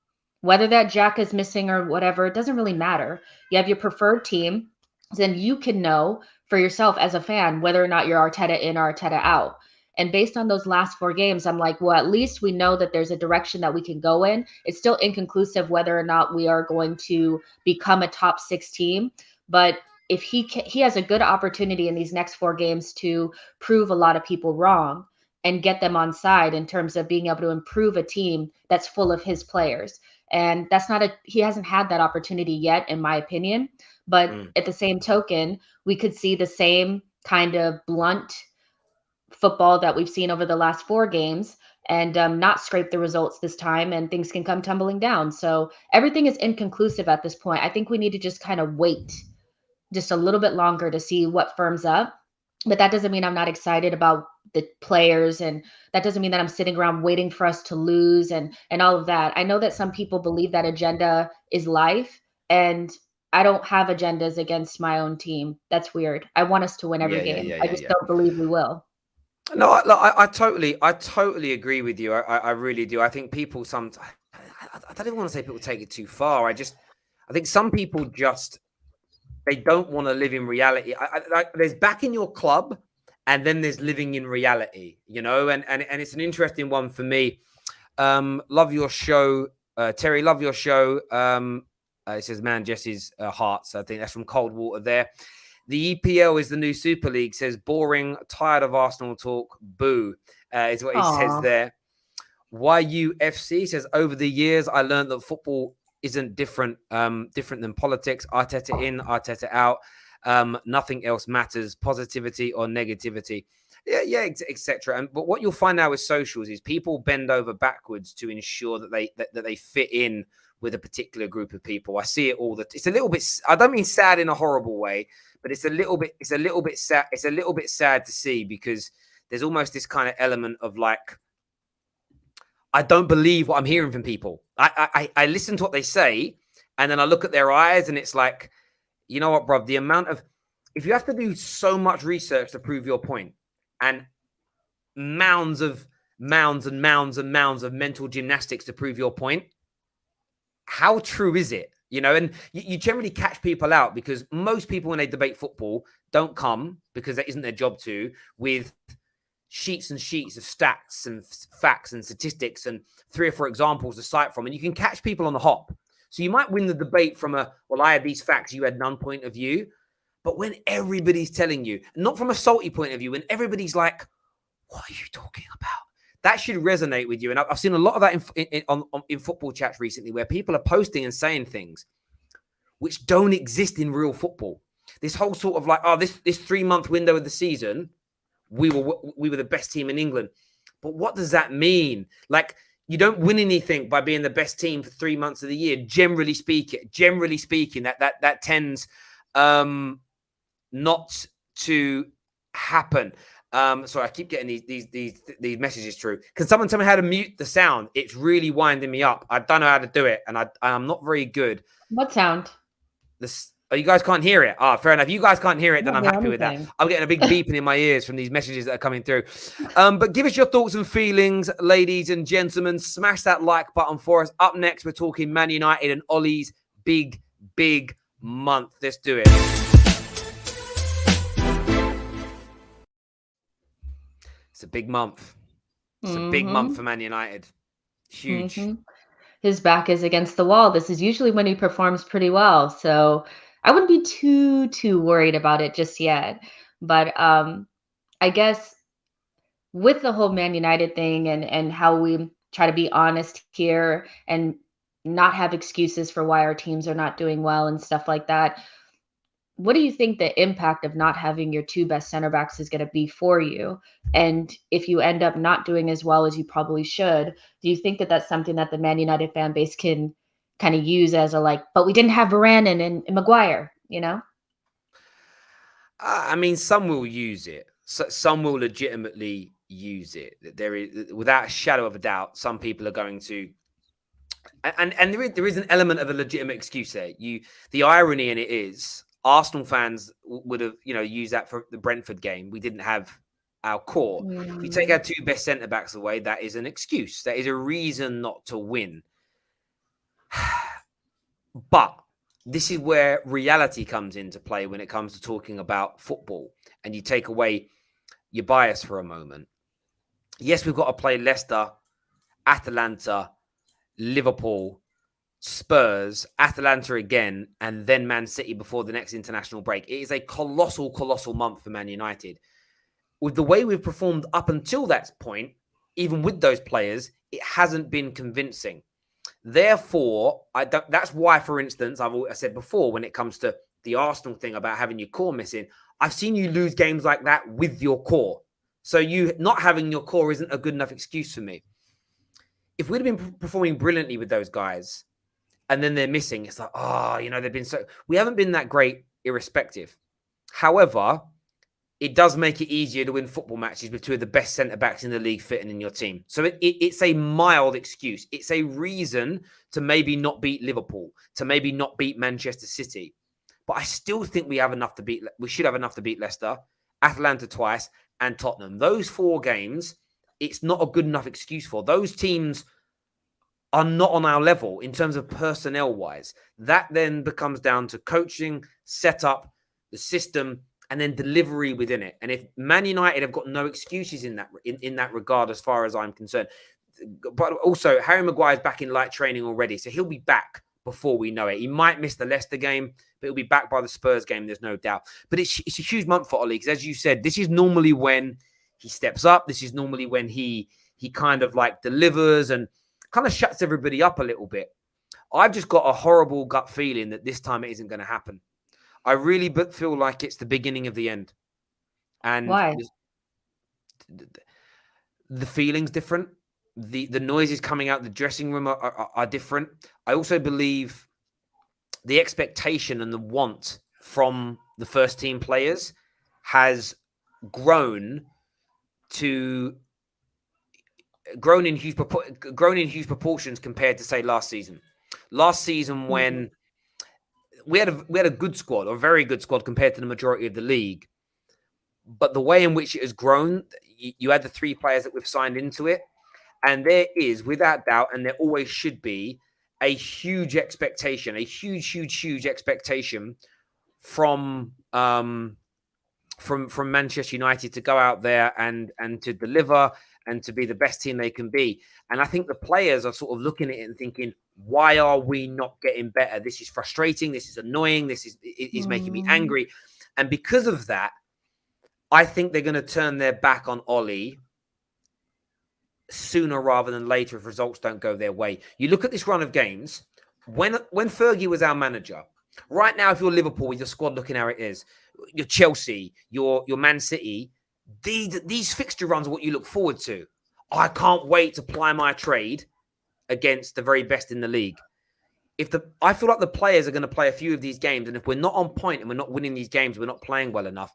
Whether that Jack is missing or whatever, it doesn't really matter. You have your preferred team, then you can know for yourself as a fan whether or not you're Arteta in or Arteta out. And based on those last 4 games, I'm like, well, at least we know that there's a direction that we can go in. It's still inconclusive whether or not we are going to become a top 6 team. But if he has a good opportunity in these next 4 games to prove a lot of people wrong and get them on side in terms of being able to improve a team that's full of his players. And he hasn't had that opportunity yet, in my opinion. But at the same token, we could see the same kind of blunt football that we've seen over the last 4 games and not scrape the results this time, and things can come tumbling down. So everything is inconclusive at this point. I think we need to just kind of wait just a little bit longer to see what firms up. But that doesn't mean I'm not excited about the players, and that doesn't mean that I'm sitting around waiting for us to lose and all of that. I know that some people believe that agenda is life, and I don't have agendas against my own team. That's weird. I want us to win every game. I just don't believe we will. No, I totally agree with you. I really do. I think people sometimes, I don't even want to say people take it too far. I think some people just, they don't want to live in reality. There's back in your club, and then there's living in reality, and it's an interesting one for me. Love your show, Terry. Love your show. It says, man, Jess's hearts. I think that's from Cold Water there. The EPL is the new Super League. Says boring, tired of Arsenal talk. Boo, is what he says there. YUFC says, over the years, I learned that football isn't different than politics. Arteta in, Arteta out. Nothing else matters, positivity or negativity. Yeah, etc. But what you'll find now with socials is people bend over backwards to ensure that they fit in with a particular group of people. I see it all. It's a little bit. I don't mean sad in a horrible way, but it's a little bit sad. It's a little bit sad to see because there's almost this kind of element of like, I don't believe what I'm hearing from people. I listen to what they say, And then I look at their eyes and it's like, you know what, bro? The amount of, if you have to do so much research to prove your point and mounds and mounds of mental gymnastics to prove your point, how true is it? And you generally catch people out because most people, when they debate football, don't come, because that isn't their job to, with sheets and sheets of stats and facts and statistics and 3 or 4 examples to cite from. And you can catch people on the hop. So you might win the debate from well, I had these facts, you had none point of view. But when everybody's telling you, not from a salty point of view, when everybody's like, what are you talking about? That should resonate with you. And I've seen a lot of that in football chats recently, where people are posting and saying things which don't exist in real football. This whole sort of like, oh, this 3-month window of the season, we were the best team in England. But what does that mean? Like, you don't win anything by being the best team for 3 months of the year. Generally speaking, that tends not to happen. Sorry, I keep getting these messages through. Can someone tell me how to mute the sound? It's really winding me up. I don't know how to do it, and I'm not very good. What sound? Oh, you guys can't hear it. Fair enough. If you guys can't hear it, then I'm happy with that. I'm getting a big beeping in my ears from these messages that are coming through. But give us your thoughts and feelings, ladies and gentlemen. Smash that like button for us. Up next, we're talking Man United and Ollie's big month. Let's do it. It's a big month. It's a big month for Man United. Huge. His back is against the wall. This is usually when he performs pretty well. So I wouldn't be too worried about it just yet. But I guess with the whole Man United thing and how we try to be honest here and not have excuses for why our teams are not doing well and stuff like that, what do you think the impact of not having your 2 best center backs is going to be for you? And if you end up not doing as well as you probably should, do you think that that's something that the Man United fan base can kind of use as a like, but we didn't have Varane and Maguire, I mean, some will use it. Some will legitimately use it. There is, without a shadow of a doubt, some people are going to, and there is an element of a legitimate excuse there. The irony in it is, Arsenal fans would have, used that for the Brentford game. We didn't have our core. If you take our 2 best centre backs away, that is an excuse. That is a reason not to win. But this is where reality comes into play when it comes to talking about football, and you take away your bias for a moment. Yes, we've got to play Leicester, Atalanta, Liverpool, Spurs, Atalanta again, and then Man City before the next international break. It is a colossal month for Man United. With the way we've performed up until that point, even with those players, it hasn't been convincing. Therefore, that's why, for instance, I said before, when it comes to the Arsenal thing about having your core missing, I've seen you lose games like that with your core. So you not having your core isn't a good enough excuse for me. If we'd have been performing brilliantly with those guys, and then they're missing, it's like, they've been we haven't been that great irrespective. However, it does make it easier to win football matches with 2 of the best centre-backs in the league fitting in your team. So it's a mild excuse. It's a reason to maybe not beat Liverpool, to maybe not beat Manchester City. But I still think we should have enough to beat Leicester, Atalanta twice, and Tottenham. Those 4 games, it's not a good enough excuse for. Those teams are not on our level in terms of personnel-wise. That then becomes down to coaching, setup, the system, and then delivery within it. And if Man United have got no excuses in that regard, as far as I'm concerned, but also Harry Maguire's back in light training already, so he'll be back before we know it. He might miss the Leicester game, but he'll be back by the Spurs game, there's no doubt. But it's a huge month for Ollie, because as you said, this is normally when he steps up. This is normally when he kind of like delivers and kind of shuts everybody up a little bit. I've just got a horrible gut feeling that this time it isn't going to happen. I really feel like it's the beginning of the end. And why? The feeling's different. The noises coming out the dressing room are different. I also believe the expectation and the want from the first team players has grown in huge proportions compared to, say, last season. Last season, when we had a good squad, or a very good squad compared to the majority of the league. But the way in which it has grown, you had the 3 players that we've signed into it, and there is, without doubt, and there always should be, a huge expectation, a huge expectation from Manchester United to go out there and to deliver and to be the best team they can be. And I think the players are sort of looking at it and thinking, why are we not getting better? This is frustrating. This is annoying. This is making me angry. And because of that, I think they're going to turn their back on Ollie sooner rather than later if results don't go their way. You look at this run of games, when Fergie was our manager, right now, if you're Liverpool with your squad looking how it is, your Chelsea, your Man City, these fixture runs are what you look forward to. I can't wait to ply my trade against the very best in the league. I feel like the players are going to play a few of these games, and if we're not on point and we're not winning these games, we're not playing well enough,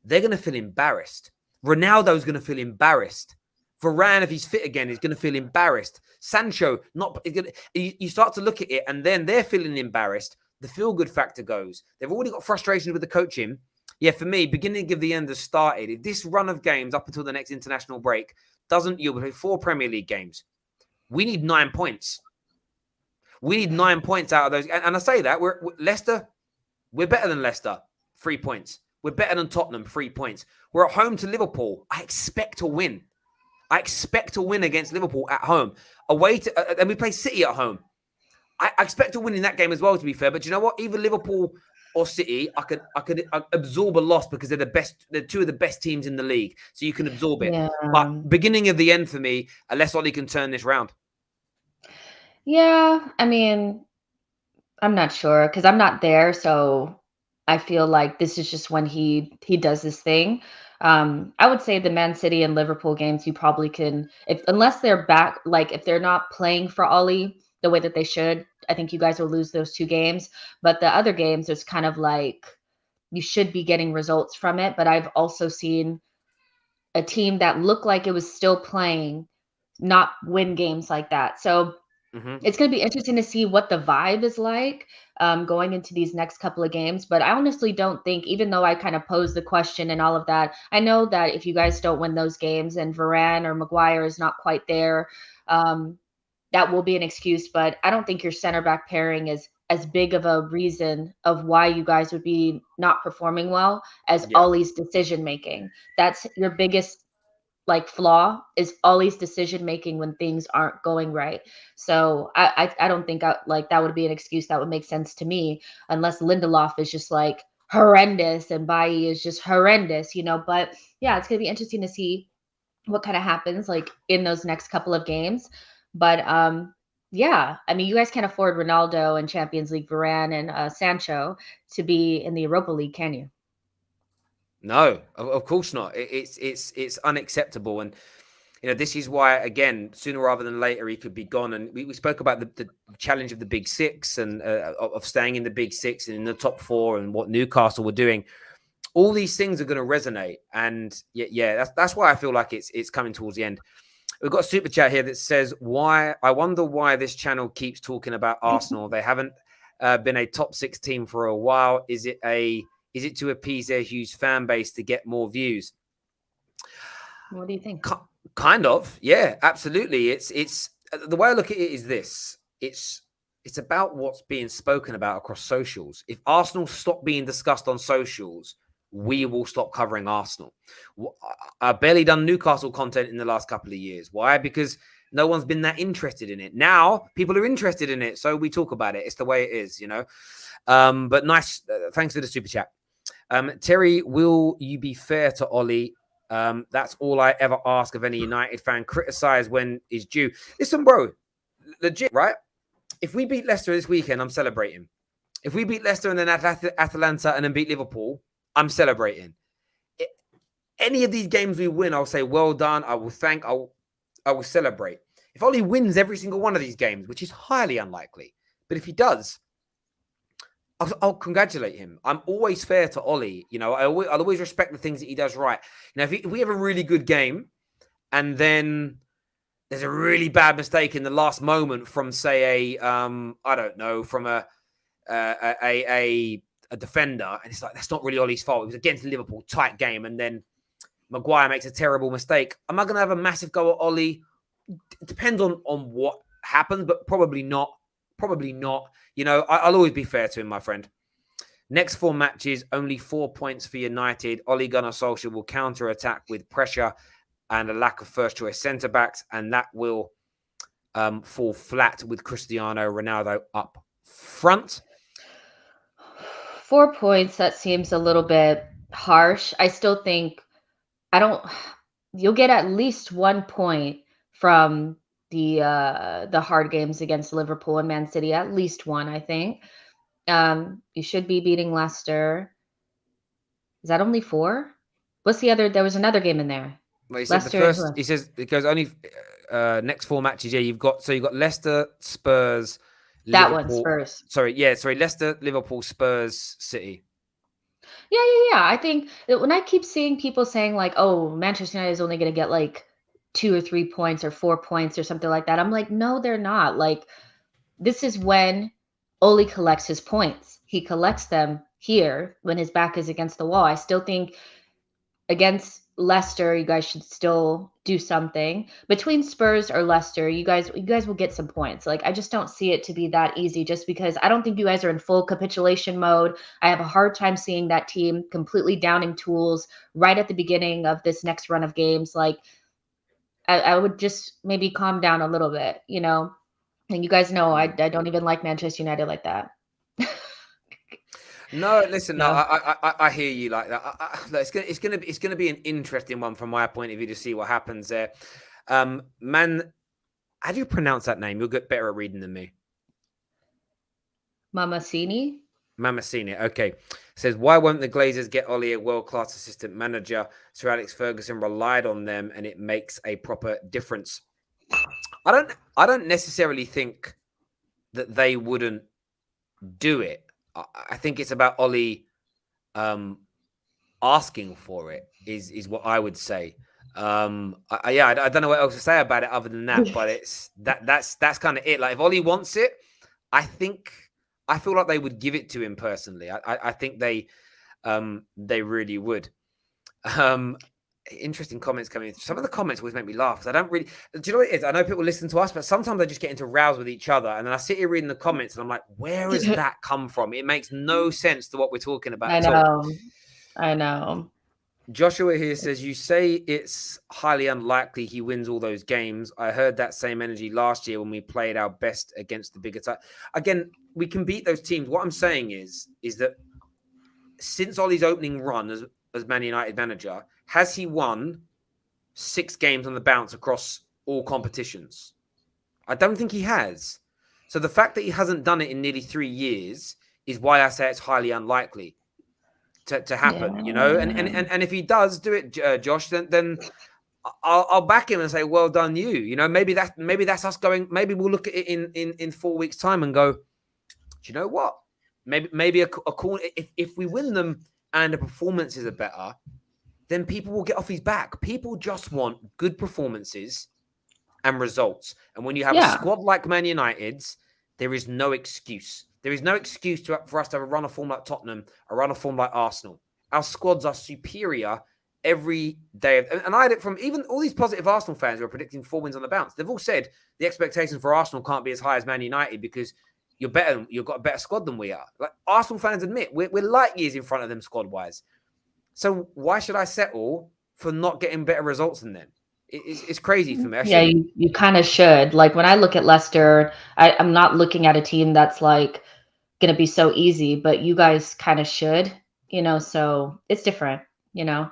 they're going to feel embarrassed. Ronaldo's going to feel embarrassed. Varane, if he's fit again, is going to feel embarrassed. Sancho, you start to look at it, and then they're feeling embarrassed. The feel-good factor goes. They've already got frustrations with the coaching. Yeah, for me, beginning of the end has started. If this run of games up until the next international break doesn't yield 4 Premier League games, we need 9 points. We need 9 points out of those. And I say that, we're Leicester, we're better than Leicester, 3 points. We're better than Tottenham, 3 points. We're at home to Liverpool. I expect to win. I expect to win against Liverpool at home. And we play City at home. I expect to win in that game as well, to be fair. But you know what? Either Liverpool or City, I could absorb a loss because they're the best. They're 2 of the best teams in the league, so you can absorb it. Yeah. But beginning of the end for me, unless Ollie can turn this round. Yeah, I mean, I'm not sure because I'm not there, so I feel like this is just when he does this thing. I would say the Man City and Liverpool games, you probably can, unless they're back, like if they're not playing for Ollie the way that they should, I think you guys will lose those 2 games. But the other games, it's kind of like you should be getting results from it. But I've also seen a team that looked like it was still playing not win games like that. So it's going to be interesting to see what the vibe is like going into these next couple of games. But I honestly don't think, even though I kind of posed the question and all of that, I know that if you guys don't win those games and Varane or Maguire is not quite there, that will be an excuse. But I don't think your center back pairing is as big of a reason of why you guys would be not performing well as Ollie's decision making. That's your biggest flaw is Ollie's decision making when things aren't going right. So I don't think that would be an excuse that would make sense to me, unless Lindelof is just horrendous and Bailly is just horrendous, But yeah, it's gonna be interesting to see what kind of happens in those next couple of games. But yeah, I mean, you guys can't afford Ronaldo and Champions League Varane and Sancho to be in the Europa League, can you? No, of course not. It's unacceptable, and this is why, again, sooner rather than later he could be gone. And we spoke about the challenge of the Big Six and of staying in the Big Six and in the top 4 and what Newcastle were doing. All these things are going to resonate, and that's why I feel like it's coming towards the end. We've got a super chat here that says, I wonder why this channel keeps talking about Arsenal. They haven't been a top 6 team for a while. Is it to appease their huge fan base to get more views? What do you think? Kind of, yeah, absolutely. It's the way I look at it is this: it's about what's being spoken about across socials. If Arsenal stop being discussed on socials, we will stop covering Arsenal. I've barely done Newcastle content in the last couple of years. Why? Because no one's been that interested in it. Now people are interested in it, so we talk about it. It's the way it is, But nice. Thanks for the super chat. Terry, will you be fair to Ollie? That's all I ever ask of any United fan. Criticize when is due. Listen, bro, legit, right? If we beat Leicester this weekend, I'm celebrating. If we beat Leicester and then Atalanta and then beat Liverpool, I'm celebrating. Any of these games we win, I'll say, well done. I will celebrate. If Ollie wins every single one of these games, which is highly unlikely, but if he does, I'll congratulate him. I'm always fair to Ollie. I'll always respect the things that he does right. If we have a really good game and then there's a really bad mistake in the last moment from, say, from a a defender, and it's like that's not really Ollie's fault. It was against Liverpool, tight game, and then Maguire makes a terrible mistake. Am I going to have a massive go at Ollie? It depends on what happens, but probably not. Probably not. You know, I'll always be fair to him, my friend. Next 4 matches, only 4 points for United. Ole Gunnar Solskjaer will counter-attack with pressure and a lack of first-choice centre-backs, and that will fall flat with Cristiano Ronaldo up front. 4 points, that seems a little bit harsh. I still think you'll get at least 1 point from the hard games against Liverpool and Man City, at least 1, I think. You should be beating Leicester. Is that only 4? What's the other? There was another game in there. Well, he said the first. He says it goes only next 4 matches. Yeah, you've got Leicester, Spurs, that Liverpool. One, Spurs. Sorry, Leicester, Liverpool, Spurs, City. Yeah. I think when I keep seeing people saying like, "Oh, Manchester United is only going to get like 2 or 3 points or 4 points or something like that," I'm like, no, they're not. Like, this is when Ole collects his points. He collects them here when his back is against the wall. I still think against Leicester, you guys should still do something. Between Spurs or Leicester, you guys will get some points. Like, I just don't see it to be that easy, just because I don't think you guys are in full capitulation mode. I have a hard time seeing that team completely downing tools right at the beginning of this next run of games. Like, I would just maybe calm down a little bit, you know? And you guys know I don't even like Manchester United like that. No, listen. No, I hear you like that. It's gonna be an interesting one from my point of view to see what happens there. Man, how do you pronounce that name? You'll get better at reading than me. Mamacini. Okay. Says, why won't the Glazers get Ollie a world-class assistant manager? Sir Alex Ferguson relied on them, and it makes a proper difference. I don't necessarily think that they wouldn't do it. I think it's about Ollie asking for it is what I would say. I don't know what else to say about it other than that, but that's kind of it. Like, if Ollie wants it, I feel like they would give it to him personally. I think they really would. Interesting comments coming in. Some of the comments always make me laugh because I don't really. Do you know what it is? I know people listen to us, but sometimes they just get into rows with each other, and then I sit here reading the comments, and I'm like, where has that come from? It makes no sense to what we're talking about. I know. Joshua here says, you say it's highly unlikely he wins all those games. I heard that same energy last year when we played our best against the bigger side. Again, we can beat those teams. What I'm saying is that since Ollie's opening run as Man United manager, has he won 6 games on the bounce across all competitions? I don't think he has. So the fact that he hasn't done it in nearly 3 years is why I say it's highly unlikely to happen, you know? And if he does do it, Josh, then I'll back him and say, well done you. You know, maybe that's us going, maybe we'll look at it in 4 weeks' time and go, do you know what? Maybe a call, if we win them and the performances are better, then people will get off his back. People just want good performances and results. And when you have a squad like Man United's, there is no excuse. There is no excuse for us to have a run of form like Tottenham, a run of form like Arsenal. Our squads are superior every day. And I had it from even all these positive Arsenal fans who are predicting 4 wins on the bounce. They've all said the expectations for Arsenal can't be as high as Man United because you've got a better squad than we are. Like, Arsenal fans admit we're light years in front of them squad-wise. So why should I settle for not getting better results than them? It's crazy for me. You kind of should. Like, when I look at Leicester, I'm not looking at a team that's like going to be so easy, but you guys kind of should, you know, so it's different, you know.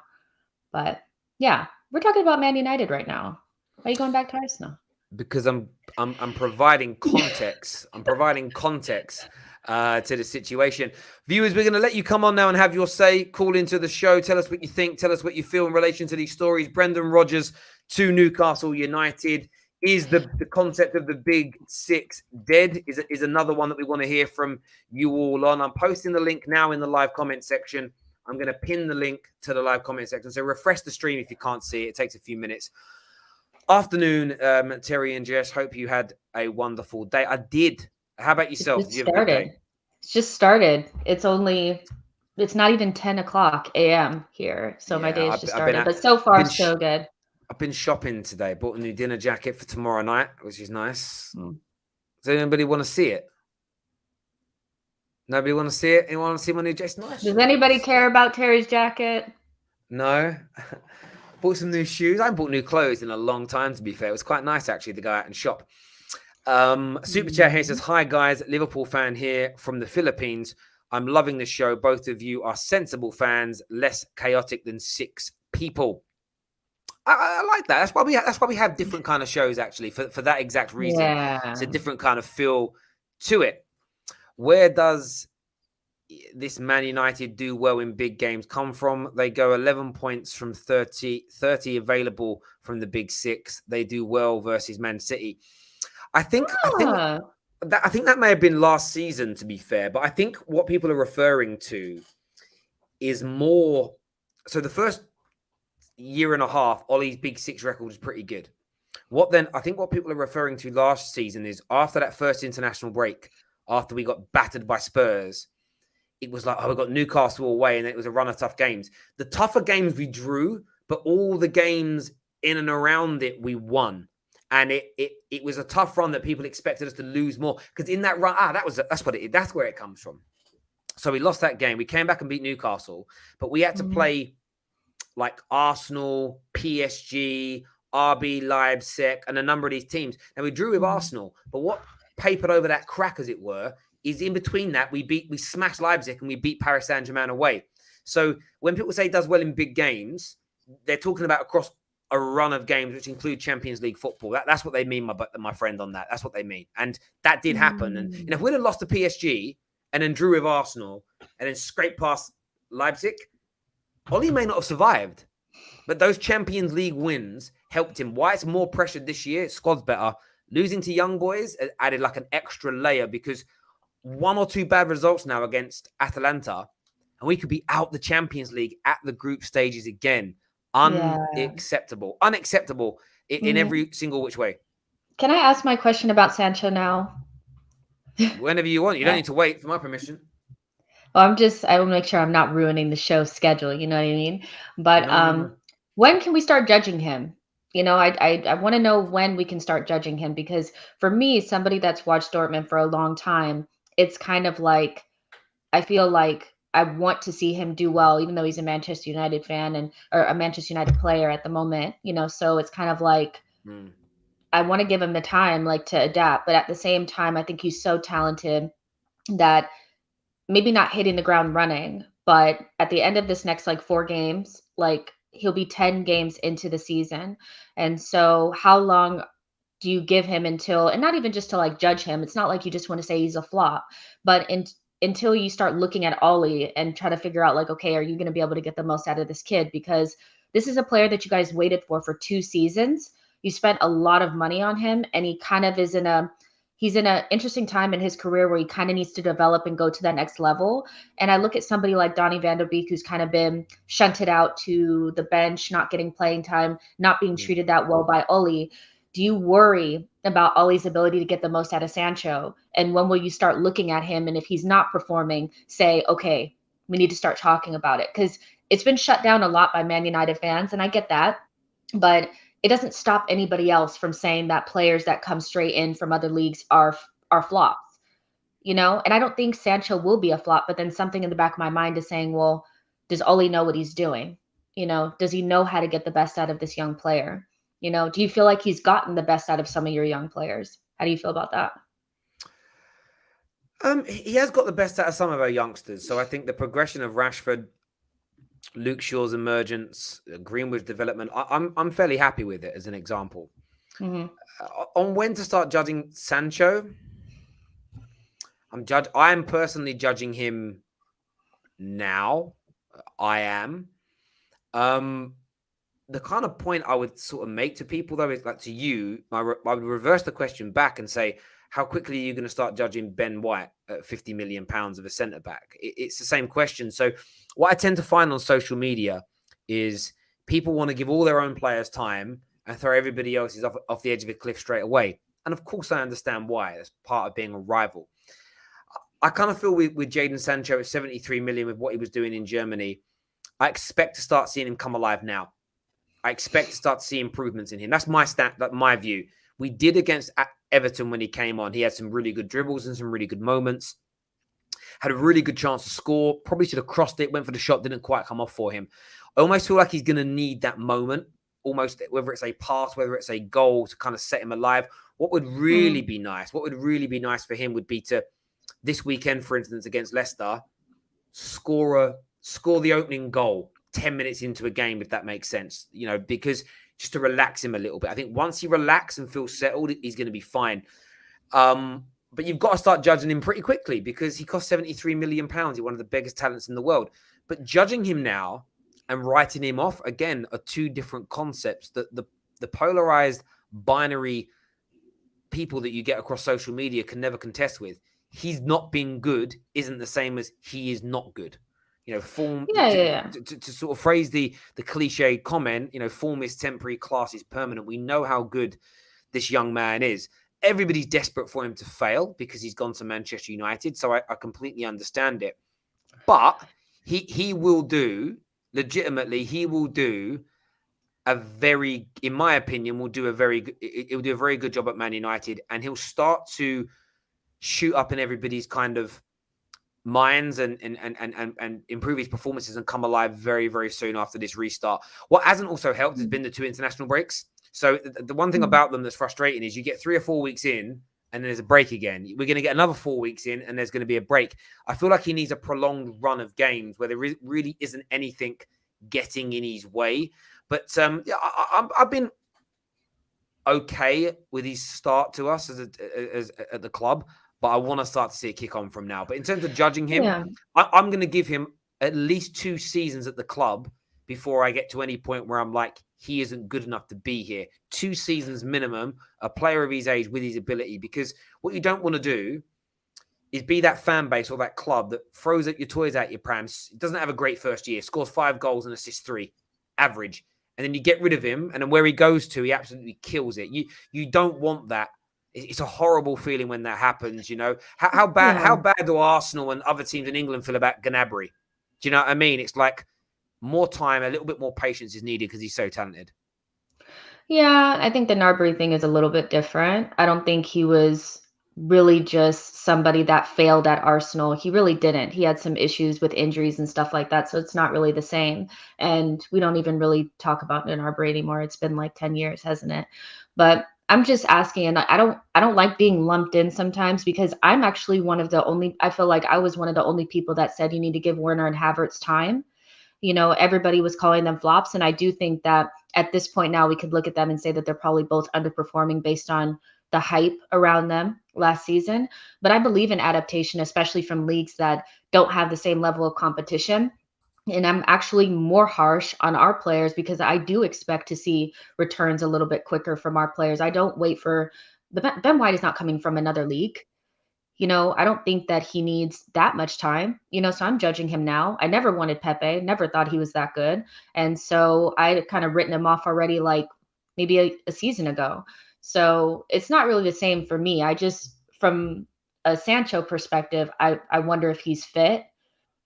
But yeah, we're talking about Man United right now. Why are you going back to Arsenal? Because I'm providing context. I'm providing context to the situation. Viewers, we're going to let you come on now and have your say. Call into the show. Tell us what you think. Tell us what you feel in relation to these stories. Brendan Rodgers to Newcastle United. Is the concept of the Big Six dead? Is another one that we want to hear from you all on. I'm posting the link now in the live comment section. I'm going to pin the link to the live comment section. So refresh the stream if you can't see it. It takes a few minutes. Afternoon, Terry and Jess. Hope you had a wonderful day. I did. How about yourself? It started. It's just started. It's not even 10 o'clock a.m. here. So my day Yeah, has just started. But so far, so good. I've been shopping today. Bought a new dinner jacket for tomorrow night, which is nice. Mm. Does anybody want to see it? Nobody want to see it? Anyone want to see my new Jess? Nice. Does anybody care about Terry's jacket? No. Bought some new shoes. I haven't bought new clothes in a long time, to be fair. It was quite nice, actually, to go out and shop. Super Chat here says, hi, guys. Liverpool fan here from the Philippines. I'm loving the show. Both of you are sensible fans, less chaotic than 6 people. I like that. That's why we have different kind of shows, actually, for that exact reason. Yeah. It's a different kind of feel to it. Where does this Man United do well in big games come from? They go 11 points from 30 available from the big 6. They do well versus Man City. I think that may have been last season, to be fair, but I think what people are referring to is more. So the first year and a half, Ollie's big 6 record was pretty good. I think what people are referring to last season is after that first international break, after we got battered by Spurs, it was like, we got Newcastle away, and it was a run of tough games. The tougher games we drew, but all the games in and around it, we won. And it was a tough run that people expected us to lose more. Because in that run, that's where it comes from. So we lost that game. We came back and beat Newcastle, but we had to play like Arsenal, PSG, RB Leipzig, and a number of these teams. Now we drew with Arsenal, but what papered over that crack, as it were, is in between that we smashed Leipzig and we beat Paris Saint-Germain away. So when people say he does well in big games, they're talking about across a run of games, which include Champions League football. That's what they mean, my friend, on that. That's what they mean. And that did happen. And if we'd have lost to PSG and then drew with Arsenal and then scraped past Leipzig, Ollie may not have survived. But those Champions League wins helped him. Why it's more pressured this year, squad's better. Losing to young boys added like an extra layer, because 1 or 2 bad results now against Atalanta, and we could be out the Champions League at the group stages again. Unacceptable. Unacceptable in every single which way. Can I ask my question about Sancho now? Whenever you want. You don't need to wait for my permission. Well, I want to make sure I'm not ruining the show schedule. You know what I mean? But No. when can we start judging him? I want to know when we can start judging him, because for me, somebody that's watched Dortmund for a long time, it's kind of like, I feel like I want to see him do well, even though he's a Manchester United fan or a Manchester United player at the moment, so it's kind of like, I want to give him the time, like, to adapt. But at the same time, I think he's so talented that maybe not hitting the ground running, but at the end of this next, like, 4 games, like, he'll be 10 games into the season. And so how long do you give him until, and not even just to like judge him, it's not like you just want to say he's a flop, but until you start looking at Ollie and try to figure out, like, okay, are you going to be able to get the most out of this kid? Because this is a player that you guys waited for 2 seasons. You spent a lot of money on him, and he kind of is he's in an interesting time in his career where he kind of needs to develop and go to that next level. And I look at somebody like Donny van der Beek, who's kind of been shunted out to the bench, not getting playing time, not being treated that well by Ollie. Do you worry about Ollie's ability to get the most out of Sancho? And when will you start looking at him? And if he's not performing, say, okay, we need to start talking about it. Because it's been shut down a lot by Man United fans, and I get that. But it doesn't stop anybody else from saying that players that come straight in from other leagues are flops, And I don't think Sancho will be a flop, but then something in the back of my mind is saying, well, does Ollie know what he's doing? Does he know how to get the best out of this young player? Do you feel like he's gotten the best out of some of your young players? How do you feel about that? He has got the best out of some of our youngsters. So I think the progression of Rashford, Luke Shaw's emergence, Greenwood's development, I'm fairly happy with it as an example. On when to start judging Sancho, I'm personally judging him now. I am. The kind of point I would sort of make to people, though, is like to you, I would reverse the question back and say, how quickly are you going to start judging Ben White at £50 million of a centre back? It's the same question. So what I tend to find on social media is people want to give all their own players time and throw everybody else's off the edge of a cliff straight away. And of course, I understand why. That's part of being a rival. I kind of feel with Jadon Sancho at 73 million with what he was doing in Germany, I expect to start seeing him come alive now. I expect to start to see improvements in him. That's my view. We did against Everton when he came on. He had some really good dribbles and some really good moments. Had a really good chance to score. Probably should have crossed it, went for the shot, didn't quite come off for him. I almost feel like he's going to need that moment, almost whether it's a pass, whether it's a goal to kind of set him alive. What would really be nice for him would be to, this weekend, for instance, against Leicester, score the opening goal 10 minutes into a game, if that makes sense, because just to relax him a little bit. I think once he relaxes and feels settled, he's going to be fine. But you've got to start judging him pretty quickly because he cost £73 million. He's one of the biggest talents in the world. But judging him now and writing him off, again, are two different concepts. The polarized binary people that you get across social media can never contest with. He's not been good isn't the same as he is not good. Form to sort of phrase the cliched comment, form is temporary, class is permanent. We know how good this young man is. Everybody's desperate for him to fail because he's gone to Manchester United. So I completely understand it. But he will do, legitimately, in my opinion, he'll do a very good job at Man United, and he'll start to shoot up in everybody's kind of minds and improve his performances and come alive very, very soon after this restart. What hasn't also helped has been the 2 international breaks. So the one thing about them that's frustrating is you get 3 or 4 weeks in and then there's a break again. We're going to get another 4 weeks in and there's going to be a break. I feel like he needs a prolonged run of games where there really isn't anything getting in his way. But I've been okay with his start to us as at the club, but I want to start to see it kick on from now. But in terms of judging him, I'm going to give him at least 2 seasons at the club before I get to any point where I'm like, he isn't good enough to be here. 2 seasons minimum, a player of his age with his ability, because what you don't want to do is be that fan base or that club that throws your toys out your prams, doesn't have a great first year, scores 5 goals and assists 3, average. And then you get rid of him, and then where he goes to, he absolutely kills it. You don't want that. It's a horrible feeling when that happens, How bad do Arsenal and other teams in England feel about Gnabry? Do you know what I mean? It's like more time, a little bit more patience is needed because he's so talented. Yeah, I think the Gnabry thing is a little bit different. I don't think he was really just somebody that failed at Arsenal. He really didn't. He had some issues with injuries and stuff like that, so it's not really the same. And we don't even really talk about Gnabry anymore. It's been like 10 years, hasn't it? But I'm just asking, and I don't like being lumped in sometimes because I'm actually I feel like I was one of the only people that said you need to give Werner and Havertz time. Everybody was calling them flops. And I do think that at this point now we could look at them and say that they're probably both underperforming based on the hype around them last season. But I believe in adaptation, especially from leagues that don't have the same level of competition. And I'm actually more harsh on our players because I do expect to see returns a little bit quicker from our players. I don't wait for Ben White is not coming from another league. I don't think that he needs that much time, so I'm judging him now. I never wanted Pepe, never thought he was that good. And so I kind of written him off already, like maybe a season ago. So it's not really the same for me. From a Sancho perspective, I wonder if he's fit.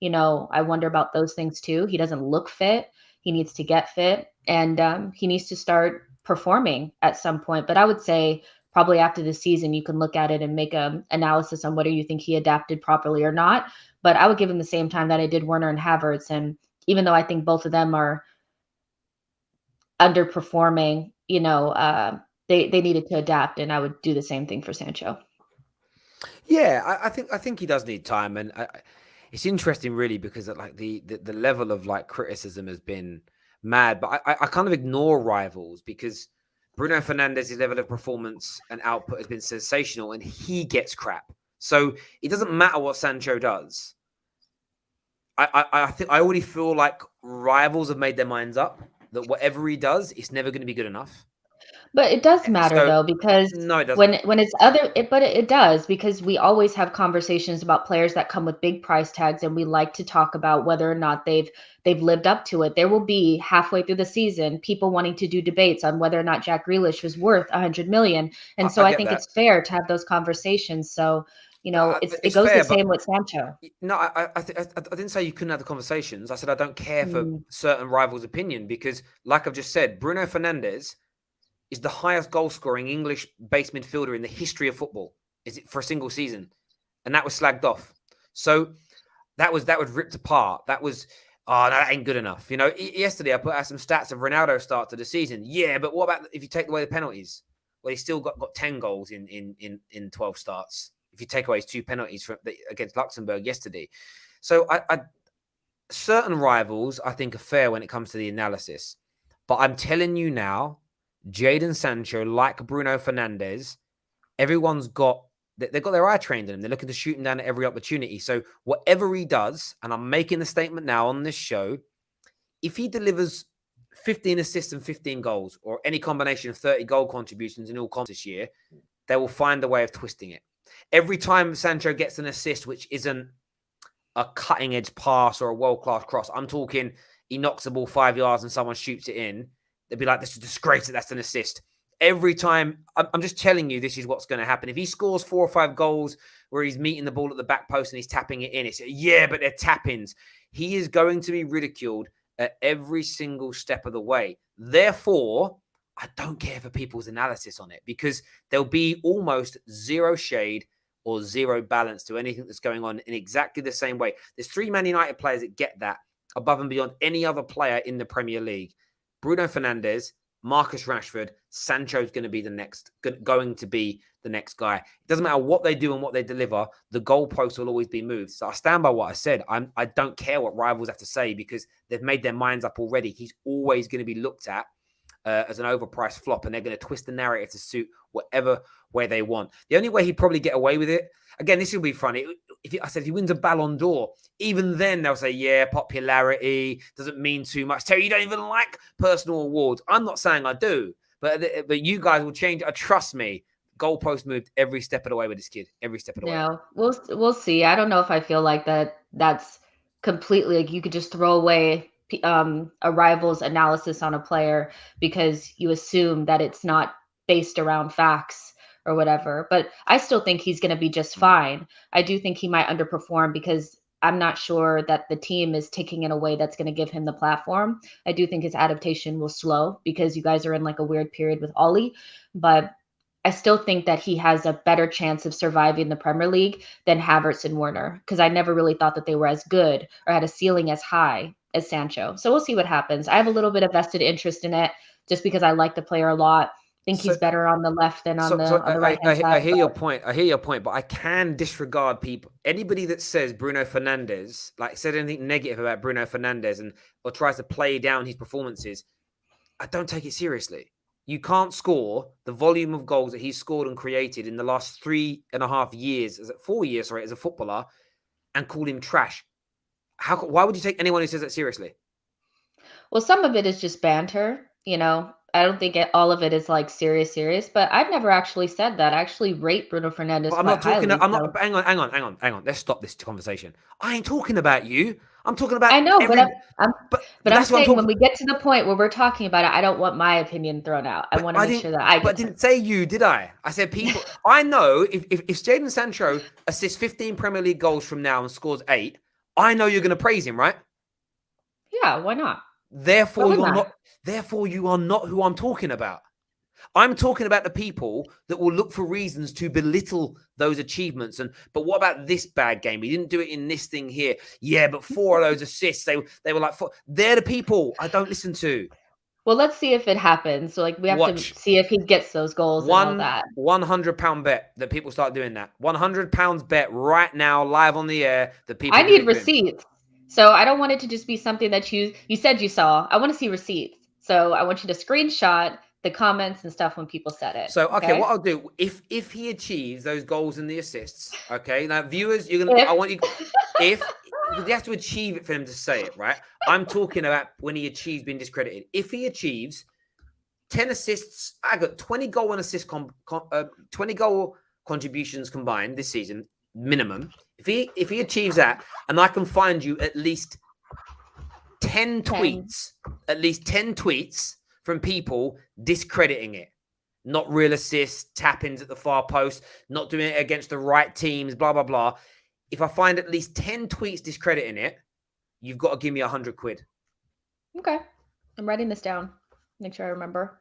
I wonder about those things too. He doesn't look fit. He needs to get fit and he needs to start performing at some point. But I would say probably after the season, you can look at it and make an analysis on whether you think he adapted properly or not. But I would give him the same time that I did Werner and Havertz. And even though I think both of them are underperforming, they needed to adapt, and I would do the same thing for Sancho. Yeah, I think he does need time, and it's interesting, really, because like the level of like criticism has been mad. But I kind of ignore rivals because Bruno Fernandes's level of performance and output has been sensational, and he gets crap. So it doesn't matter what Sancho does. I think I already feel like rivals have made their minds up that whatever he does, it's never going to be good enough. But it does matter though, because no, it doesn't. when it's but it does, because we always have conversations about players that come with big price tags, and we like to talk about whether or not they've lived up to it. There will be halfway through the season people wanting to do debates on whether or not Jack Grealish was worth 100 million, and so I think it's fair to have those conversations. So It It's goes the fair, but same with Sancho. no, I didn't say you couldn't have the conversations. I said I don't care for Mm, certain rivals' opinion because, like I've just said, Bruno Fernandes is the highest goal scoring English-based midfielder in the history of football. Is it for a single season? And that was slagged off. So that was ripped apart. That was no, that ain't good enough. Yesterday I put out some stats of Ronaldo's start to the season. Yeah, but what about if you take away the penalties? Well, he's still got 10 goals in 12 starts. If you take away his 2 penalties against Luxembourg yesterday. So certain rivals I think are fair when it comes to the analysis. But I'm telling you now, Jadon Sancho, like Bruno Fernandes, everyone's got they've got their eye trained on him. They're looking to shoot him down at every opportunity. So whatever he does, and I'm making the statement now on this show, if he delivers 15 assists and 15 goals, or any combination of 30 goal contributions in all comps this year, they will find a way of twisting it. Every time Sancho gets an assist, which isn't a cutting edge pass or a world-class cross, I'm talking he knocks the ball 5 yards and someone shoots it in, they'd be like, this is a disgrace that that's an assist. Every time, I'm just telling you, this is what's going to happen. If he scores 4 or 5 goals where he's meeting the ball at the back post and he's tapping it in, it's, yeah, but they're tap-ins. He is going to be ridiculed at every single step of the way. Therefore, I don't care for people's analysis on it because there'll be almost zero shade or zero balance to anything that's going on in exactly the same way. There's 3 Man United players that get that above and beyond any other player in the Premier League. Bruno Fernandes, Marcus Rashford, Sancho's going to be the next guy. It doesn't matter what they do and what they deliver, the goalpost will always be moved. So I stand by what I said. I don't care what rivals have to say because they've made their minds up already. He's always going to be looked at as an overpriced flop, and they're going to twist the narrative to suit whatever way they want. The only way he'd probably get away with it, again, this will be funny. If he wins a Ballon d'Or, even then they'll say, yeah, popularity doesn't mean too much. Terry, you don't even like personal awards. I'm not saying I do, but you guys will change. Trust me. Goalpost moved every step of the way with this kid. Every step of the way. No, we'll see. I don't know if I feel like that's completely like you could just throw away a rival's analysis on a player because you assume that it's not based around facts or whatever. But I still think he's going to be just fine. I do think he might underperform because I'm not sure that the team is ticking in a way that's going to give him the platform. I do think his adaptation will slow because you guys are in like a weird period with Ollie, but I still think that he has a better chance of surviving the Premier League than Havertz and Werner, because I never really thought that they were as good or had a ceiling as high as Sancho. So we'll see what happens. I have a little bit of vested interest in it just because I like the player a lot. Think he's better on the left than on the right hand side. I hear your point. I hear your point, but I can disregard people. Anybody that says Bruno Fernandes, like said anything negative about Bruno Fernandes or tries to play down his performances, I don't take it seriously. You can't score the volume of goals that he's scored and created in the last 3.5 years, 4 years, sorry, as a footballer, and call him trash. Why would you take anyone who says that seriously? Well, some of it is just banter, I don't think all of it is like serious, but I've never actually said that. I actually rate Bruno Fernandes But I'm not talking. highly. I'm not. Hang on. Let's stop this conversation. I ain't talking about you. I'm talking about. I know, but I'm that's what I'm saying talking. when we get to the point where we're talking about it, I don't want my opinion thrown out. I want to make sure that I get. But I didn't say you, did I? I said people. I know if Jadon Sancho assists 15 Premier League goals from now and scores 8, I know you're going to praise him, right? Yeah, why not? Therefore, you're not. Therefore, you are not who I'm talking about. I'm talking about the people that will look for reasons to belittle those achievements. But what about this bad game? He didn't do it in this thing here. Yeah, but 4 of those assists, they were like, they're the people I don't listen to. Well, let's see if it happens. So, we have to see if he gets those goals and all that. £100 bet that people start doing that. £100 bet right now, live on the air. That people. I need receipts. So I don't want it to just be something that you said you saw. I want to see receipts. So I want you to screenshot the comments and stuff when people said it. So okay, what I'll do if he achieves those goals and the assists, okay. Now viewers, I want you if you have to achieve it for him to say it, right? I'm talking about when he achieves being discredited. If he achieves 10 assists, I got 20 goal and assist 20 goal contributions combined this season minimum. If he achieves that, and I can find you at least 10 tweets from people discrediting it. not real assists, tap-ins at the far post, not doing it against the right teams, blah, blah, blah. If I find at least 10 tweets discrediting it, you've got to give me £100. Okay. I'm writing this down. Make sure I remember.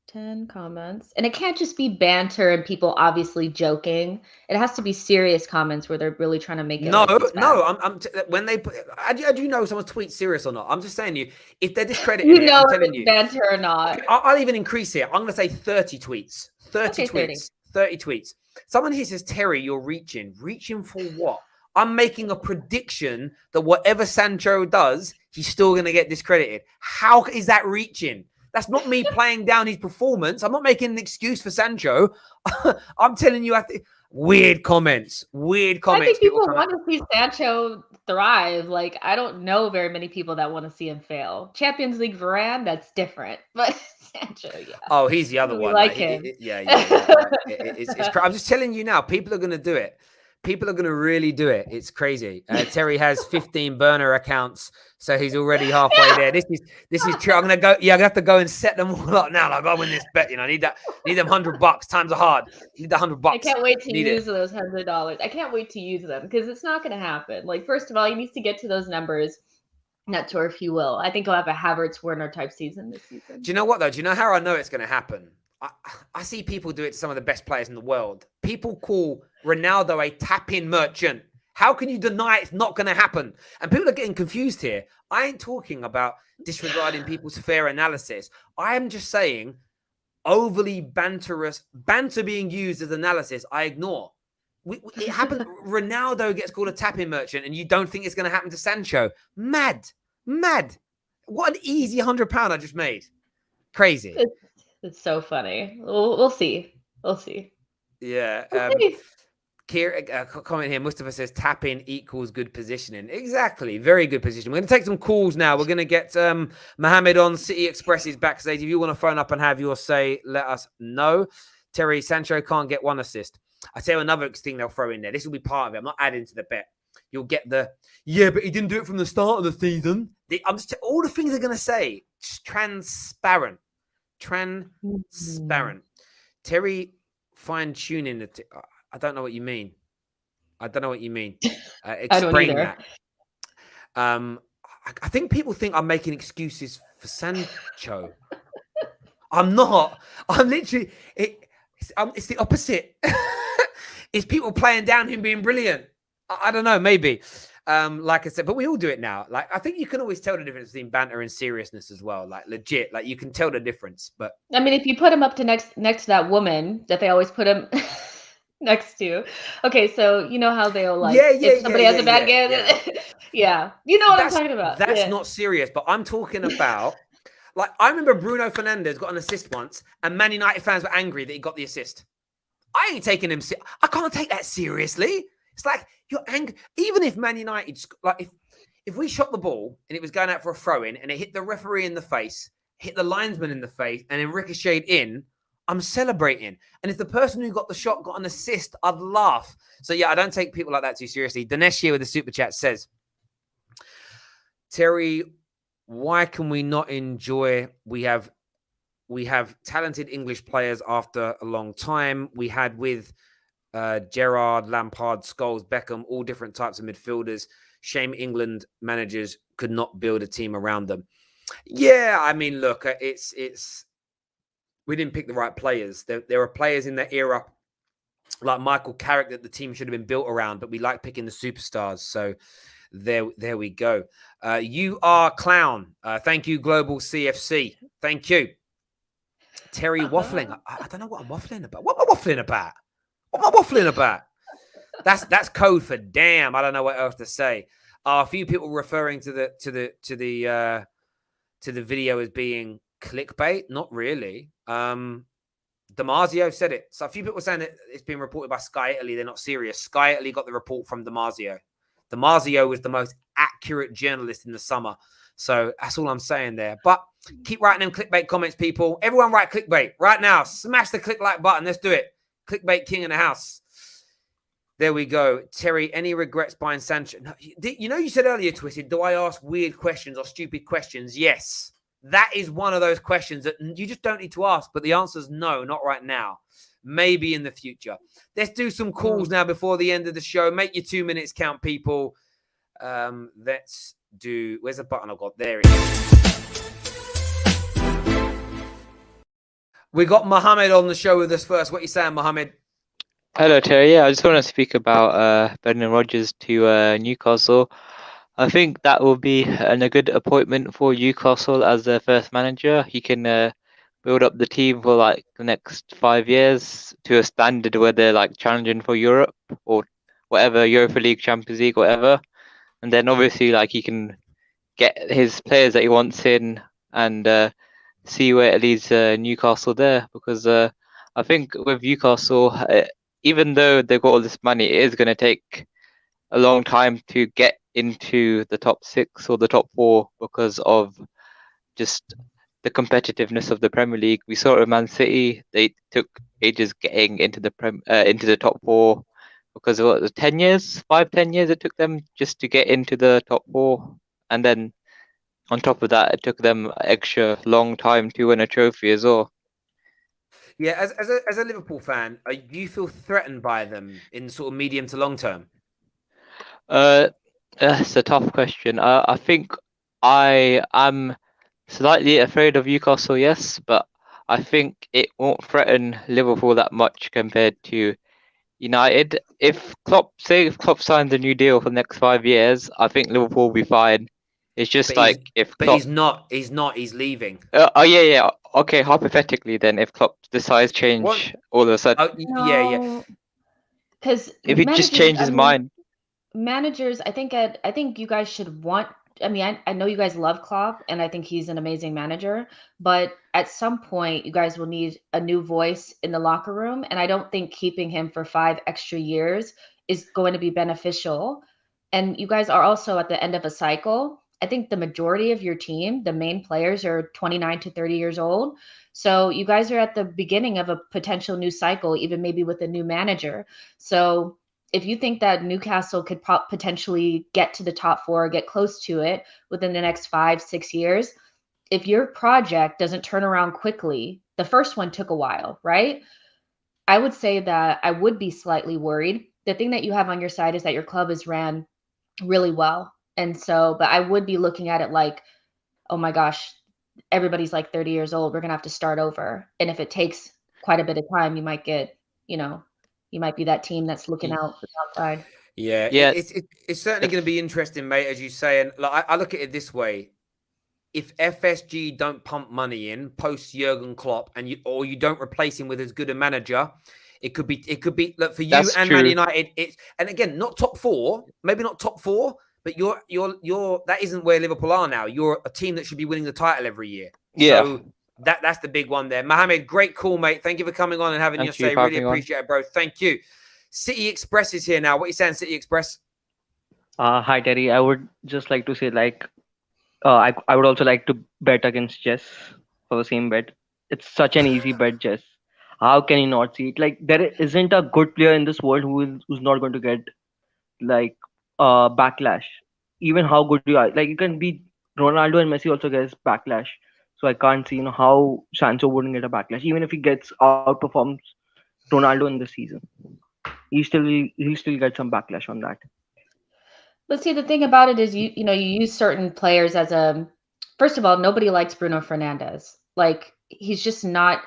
10 comments. And it can't just be banter and people obviously joking. It has to be serious comments where they're really trying to make it No, like it's bad. when they put, how do you know someone's tweet serious or not? I'm just saying if they're discrediting You it, know I'm if telling it's you. banter or not. Okay, I'll even increase it. I'm going to say 30 tweets. 30 Okay, tweets. 30 tweets. Someone here says, Terry, you're reaching. Reaching for what? I'm making a prediction that whatever Sancho does, he's still going to get discredited. How is that reaching? That's not me playing down his performance. I'm not making an excuse for Sancho. I'm telling you, weird comments. Weird comments. I think people want to see Sancho thrive. Like, I don't know very many people that want to see him fail. Champions League Varane, that's different. But Sancho, yeah. Oh, he's the other We one. like him. Yeah. I'm just telling you now, people are going to do it. People are going to really do it. It's crazy. Terry has 15 burner accounts, so he's already halfway there. This is true. I'm gonna go. Yeah, I'm gonna have to go and set them all up now. Like, I win this bet. I need them $100. Times are hard. Need the $100. I can't wait to use those $100. I can't wait to use them because it's not gonna happen. Like, first of all, he needs to get to those numbers. Not sure if he will. I think he'll have a Havertz Werner type season this season. Do you know what though? Do you know how I know it's going to happen? I see people do it to some of the best players in the world. People call Ronaldo a tap-in merchant. How can you deny it's not going to happen? And people are getting confused here. I ain't talking about disregarding people's fair analysis. I am just saying overly banter being used as analysis, I ignore. It happened. Ronaldo gets called a tap-in merchant and you don't think it's going to happen to Sancho. Mad. What an easy £100 I just made. Crazy. It's so funny. We'll see. We'll see. Yeah. Kira, comment here. Mustafa says tap-in equals good positioning. Exactly. Very good position. We're going to take some calls now. We're going to get Mohammed on City Express's backstage. If you want to phone up and have your say, let us know. Terry, Sancho can't get one assist. I tell you another thing they'll throw in there. This will be part of it. I'm not adding to the bet. You'll get but he didn't do it from the start of the season. All the things they're going to say. Just transparent. Terry, fine-tuning. I don't know what you mean. Explain I don't either. That. I think people think I'm making excuses for Sancho. I'm not. I'm literally... It's the opposite. It's people playing down him being brilliant. I don't know, maybe. Like I said, but we all do it now. Like, I think you can always tell the difference between banter and seriousness as well. Like, legit, like you can tell the difference. But I mean, if you put him up to next to that woman that they always put him next to. Okay, so you know how they'll like if somebody has a bad game. Yeah, you know what I'm talking about. That's not serious, but I'm talking about. Like, I remember Bruno Fernandes got an assist once, and Man United fans were angry that he got the assist. I ain't taking him. I can't take that seriously. It's like you're angry. Even if Man United, like if we shot the ball and it was going out for a throw-in and it hit the referee in the face, hit the linesman in the face, and then ricocheted in, I'm celebrating. And if the person who got the shot got an assist, I'd laugh. So yeah, I don't take people like that too seriously. Dinesh here with the super chat says, Terry, why can we not enjoy? We have talented English players after a long time. We had with Gerrard, Lampard, Scholes, Beckham, all different types of midfielders. Shame England managers could not build a team around them. Yeah, I mean, look, it's we didn't pick the right players. There are players in that era like Michael Carrick that the team should have been built around, but we like picking the superstars. So there we go. You are clown. Thank you, Global CFC. Thank you. Terry waffling. I don't know what I'm waffling about. What am I waffling about? What am I waffling about? That's code for damn. I don't know what else to say. A few people referring to the video as being clickbait. Not really. Damasio said it. So a few people saying that it's been reported by Sky Italy. They're not serious. Sky Italy got the report from Damasio. Damasio was the most accurate journalist in the summer. So that's all I'm saying there. But keep writing them clickbait comments, people. Everyone write clickbait right now. Smash the click like button. Let's do it. Clickbait king in the house. There we go. Terry, any regrets buying Sancho? No, you know, you said earlier, Twisted, do I ask weird questions or stupid questions? Yes. that is one of those questions that you just don't need to ask, but the answer is no, not right now. Maybe in the future. Let's do some calls now before the end of the show. Make your 2 minutes count, people. Let's do... Where's the button I've got? There it is. We got Mohammed on the show with us first. What are you saying, Mohammed? Hello, Terry. Yeah, I just want to speak about Brendan Rodgers to Newcastle. I think that will be a good appointment for Newcastle as their first manager. He can build up the team for like the next 5 years to a standard where they're like challenging for Europe or whatever, Europa League, Champions League, whatever. And then obviously like he can get his players that he wants in and see where it leads Newcastle there. Because I think with Newcastle, even though they've got all this money, it is going to take a long time to get into the top 6 or the top 4 because of just the competitiveness of the Premier League. We saw it with Man City; they took ages getting into the top 4 because of what, 10 years, 5-10 years it took them just to get into the top 4, and then on top of that, it took them an extra long time to win a trophy as well. Yeah, as a Liverpool fan, do you feel threatened by them in sort of medium to long term? That's a tough question. I think I am slightly afraid of Newcastle, yes, but I think it won't threaten Liverpool that much compared to United. If Klopp signs a new deal for the next 5 years, I think Liverpool will be fine. It's just But if Klopp... he's not. He's leaving. Yeah. Okay, hypothetically then, if Klopp decides change all of a sudden. Yeah. Because if he just changes his mind. Managers, I think you guys should want... I mean, I know you guys love Klopp, and I think he's an amazing manager, but at some point, you guys will need a new voice in the locker room, and I don't think keeping him for 5 extra years is going to be beneficial. And you guys are also at the end of a cycle. I think the majority of your team, the main players, are 29 to 30 years old. So you guys are at the beginning of a potential new cycle, even maybe with a new manager. So if you think that Newcastle could potentially get to the top 4, get close to it within the next 5-6 years, if your project doesn't turn around quickly, the first one took a while, right? I would say that I would be slightly worried. The thing that you have on your side is that your club is ran really well. And so, but I would be looking at it like, oh my gosh, everybody's like 30 years old. We're going to have to start over. And if it takes quite a bit of time, you might get, you might be that team that's looking out the outside. Yeah. It's certainly going to be interesting, mate, as you say. And like, I look at it this way. If FSG don't pump money in post Jurgen Klopp and you don't replace him with as good a manager, it could be look, for you. That's and true. Man United. And again, not top 4, maybe not top 4, but you're that isn't where Liverpool are now. You're a team that should be winning the title every year. Yeah. So that's the big one there. Mohammed, great call, mate. Thank you for coming on and having your say. Really appreciate it, bro. Thank you. City Express is here now. What are you saying, City Express? Hi, Terry. I would just like to say, I would also like to bet against Jess for the same bet. It's such an easy bet, Jess. How can you not see it? Like, there isn't a good player in this world who's not going to get backlash. Even how good you are, like you can be Ronaldo and Messi also gets backlash. So I can't see how Sancho wouldn't get a backlash, even if he outperforms Ronaldo in the season. He'll still get some backlash on that. But see, the thing about it is you use certain players as first of all, nobody likes Bruno Fernandes. Like, he's just not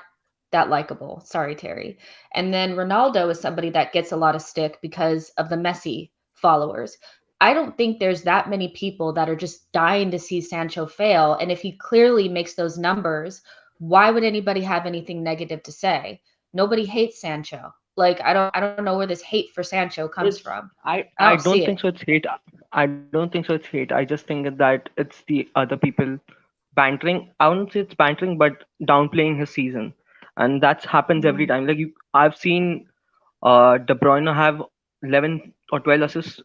that likable. Sorry, Terry. And then Ronaldo is somebody that gets a lot of stick because of the Messi followers. I don't think there's that many people that are just dying to see Sancho fail. And if he clearly makes those numbers, why would anybody have anything negative to say? Nobody hates Sancho. Like, I don't know where this hate for Sancho comes from. I don't think so. It's hate. I don't think so. It's hate. I just think that it's the other people bantering. I wouldn't say it's bantering, but downplaying his season, and that happens every time. Like I've seen De Bruyne have 11 or 12 assists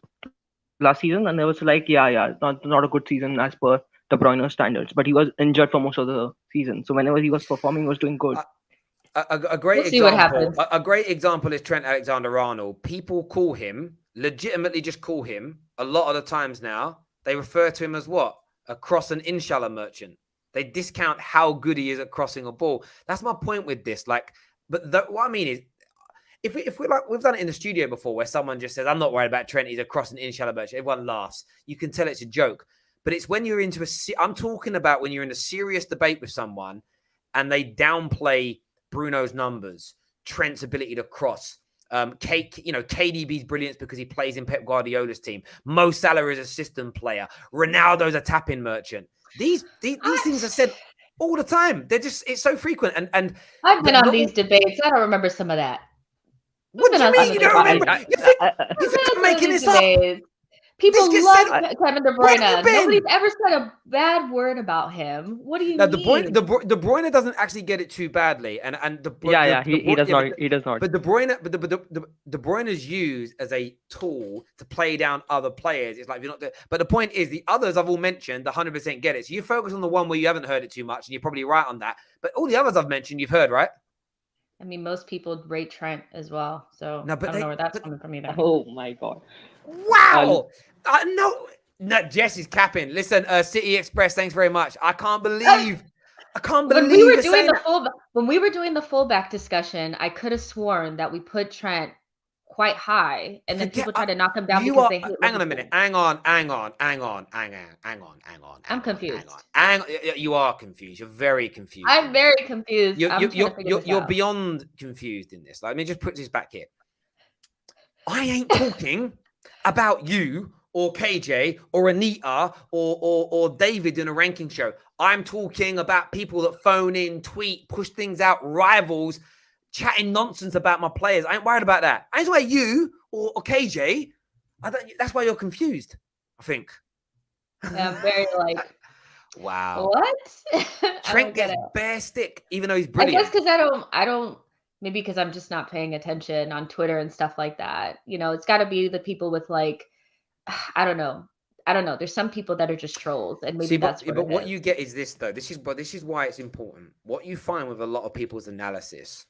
last season, and there was like, not a good season as per De Bruyne standards. But he was injured for most of the season, so whenever he was performing, he was doing good. A great example. A great example is Trent Alexander-Arnold. People call him, legitimately just call him, a lot of the times now, they refer to him as what? A cross and inshallah merchant. They discount how good he is at crossing a ball. That's my point with this. Like, but what I mean is, if we're like, we've done it in the studio before where someone just says, I'm not worried about Trent, he's a crossing in shallow birch. Everyone laughs. You can tell it's a joke. But it's when you're into I'm talking about when you're in a serious debate with someone and they downplay Bruno's numbers, Trent's ability to cross, KDB's brilliance because he plays in Pep Guardiola's team. Mo Salah is a system player. Ronaldo's a tapping merchant. These things are said all the time. It's so frequent. And I've been on these debates. I don't remember some of that. What do you mean you don't remember? You think I'm making this up? People love Kevin De Bruyne. Nobody's ever said a bad word about him. What do you mean? De Bruyne doesn't actually get it too badly, and he does not. He does not. But De Bruyne is used as a tool to play down other players. It's like you're not. But the point is, the others I've all mentioned, 100% get it. So you focus on the one where you haven't heard it too much, and you're probably right on that. But all the others I've mentioned, you've heard, right? I mean, most people rate Trent as well. So I don't know where that's coming from either. Oh my God. Wow. No, Jess is capping. Listen, City Express, thanks very much. I can't believe when we were doing the fullback discussion, I could have sworn that we put Trent quite high, and then people try to knock him down because they hate. Hang on a minute. Hang on. I'm confused. You are confused. You're very confused. I'm very confused. You're beyond confused in this. Let me just put this back here. I ain't talking about you or KJ or Anita or David in a ranking show. I'm talking about people that phone in, tweet, push things out, rivals, chatting nonsense about my players. I ain't worried about that. I ain't talking about you or KJ. That's why you're confused, I think. Yeah, I'm very like, wow. What? Trent gets bare stick, even though he's brilliant. I guess because I don't. Maybe because I'm just not paying attention on Twitter and stuff like that. You know, it's got to be the people with like, I don't know. There's some people that are just trolls, and maybe that's what. But what you get is this, though. This is why it's important. What you find with a lot of people's analysis,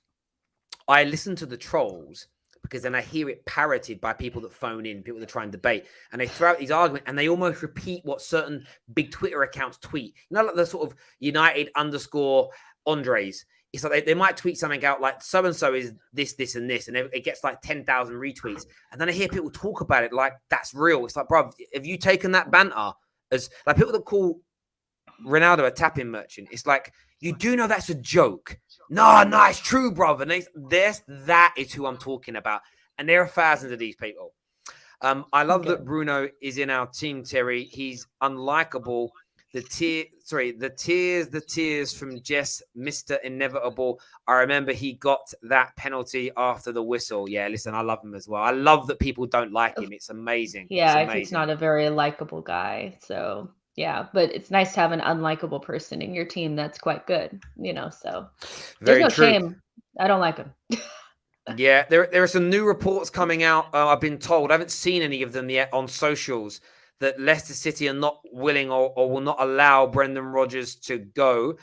I listen to the trolls because then I hear it parroted by people that phone in, people that try and debate, and they throw out these arguments, and they almost repeat what certain big Twitter accounts tweet. You know, like the sort of United _Andres. It's like they might tweet something out like so-and-so is this, and this, and it gets like 10,000 retweets. And then I hear people talk about it like that's real. It's like, bro, have you taken that banter as like people that call Ronaldo a tapping merchant? It's like, you do know that's a joke. No, it's true, brother. And that is who I'm talking about. And there are thousands of these people. I love that Bruno is in our team, Terry. He's unlikable. The tears from Jess, Mr. Inevitable. I remember he got that penalty after the whistle. Yeah, listen, I love him as well. I love that people don't like him. It's amazing. Yeah, he's not a very likable guy. So, yeah, but it's nice to have an unlikable person in your team that's quite good, so. There's no shame. I don't like him. Yeah, there are some new reports coming out, I've been told. I haven't seen any of them yet on socials, that Leicester City are not willing or will not allow Brendan Rodgers to go.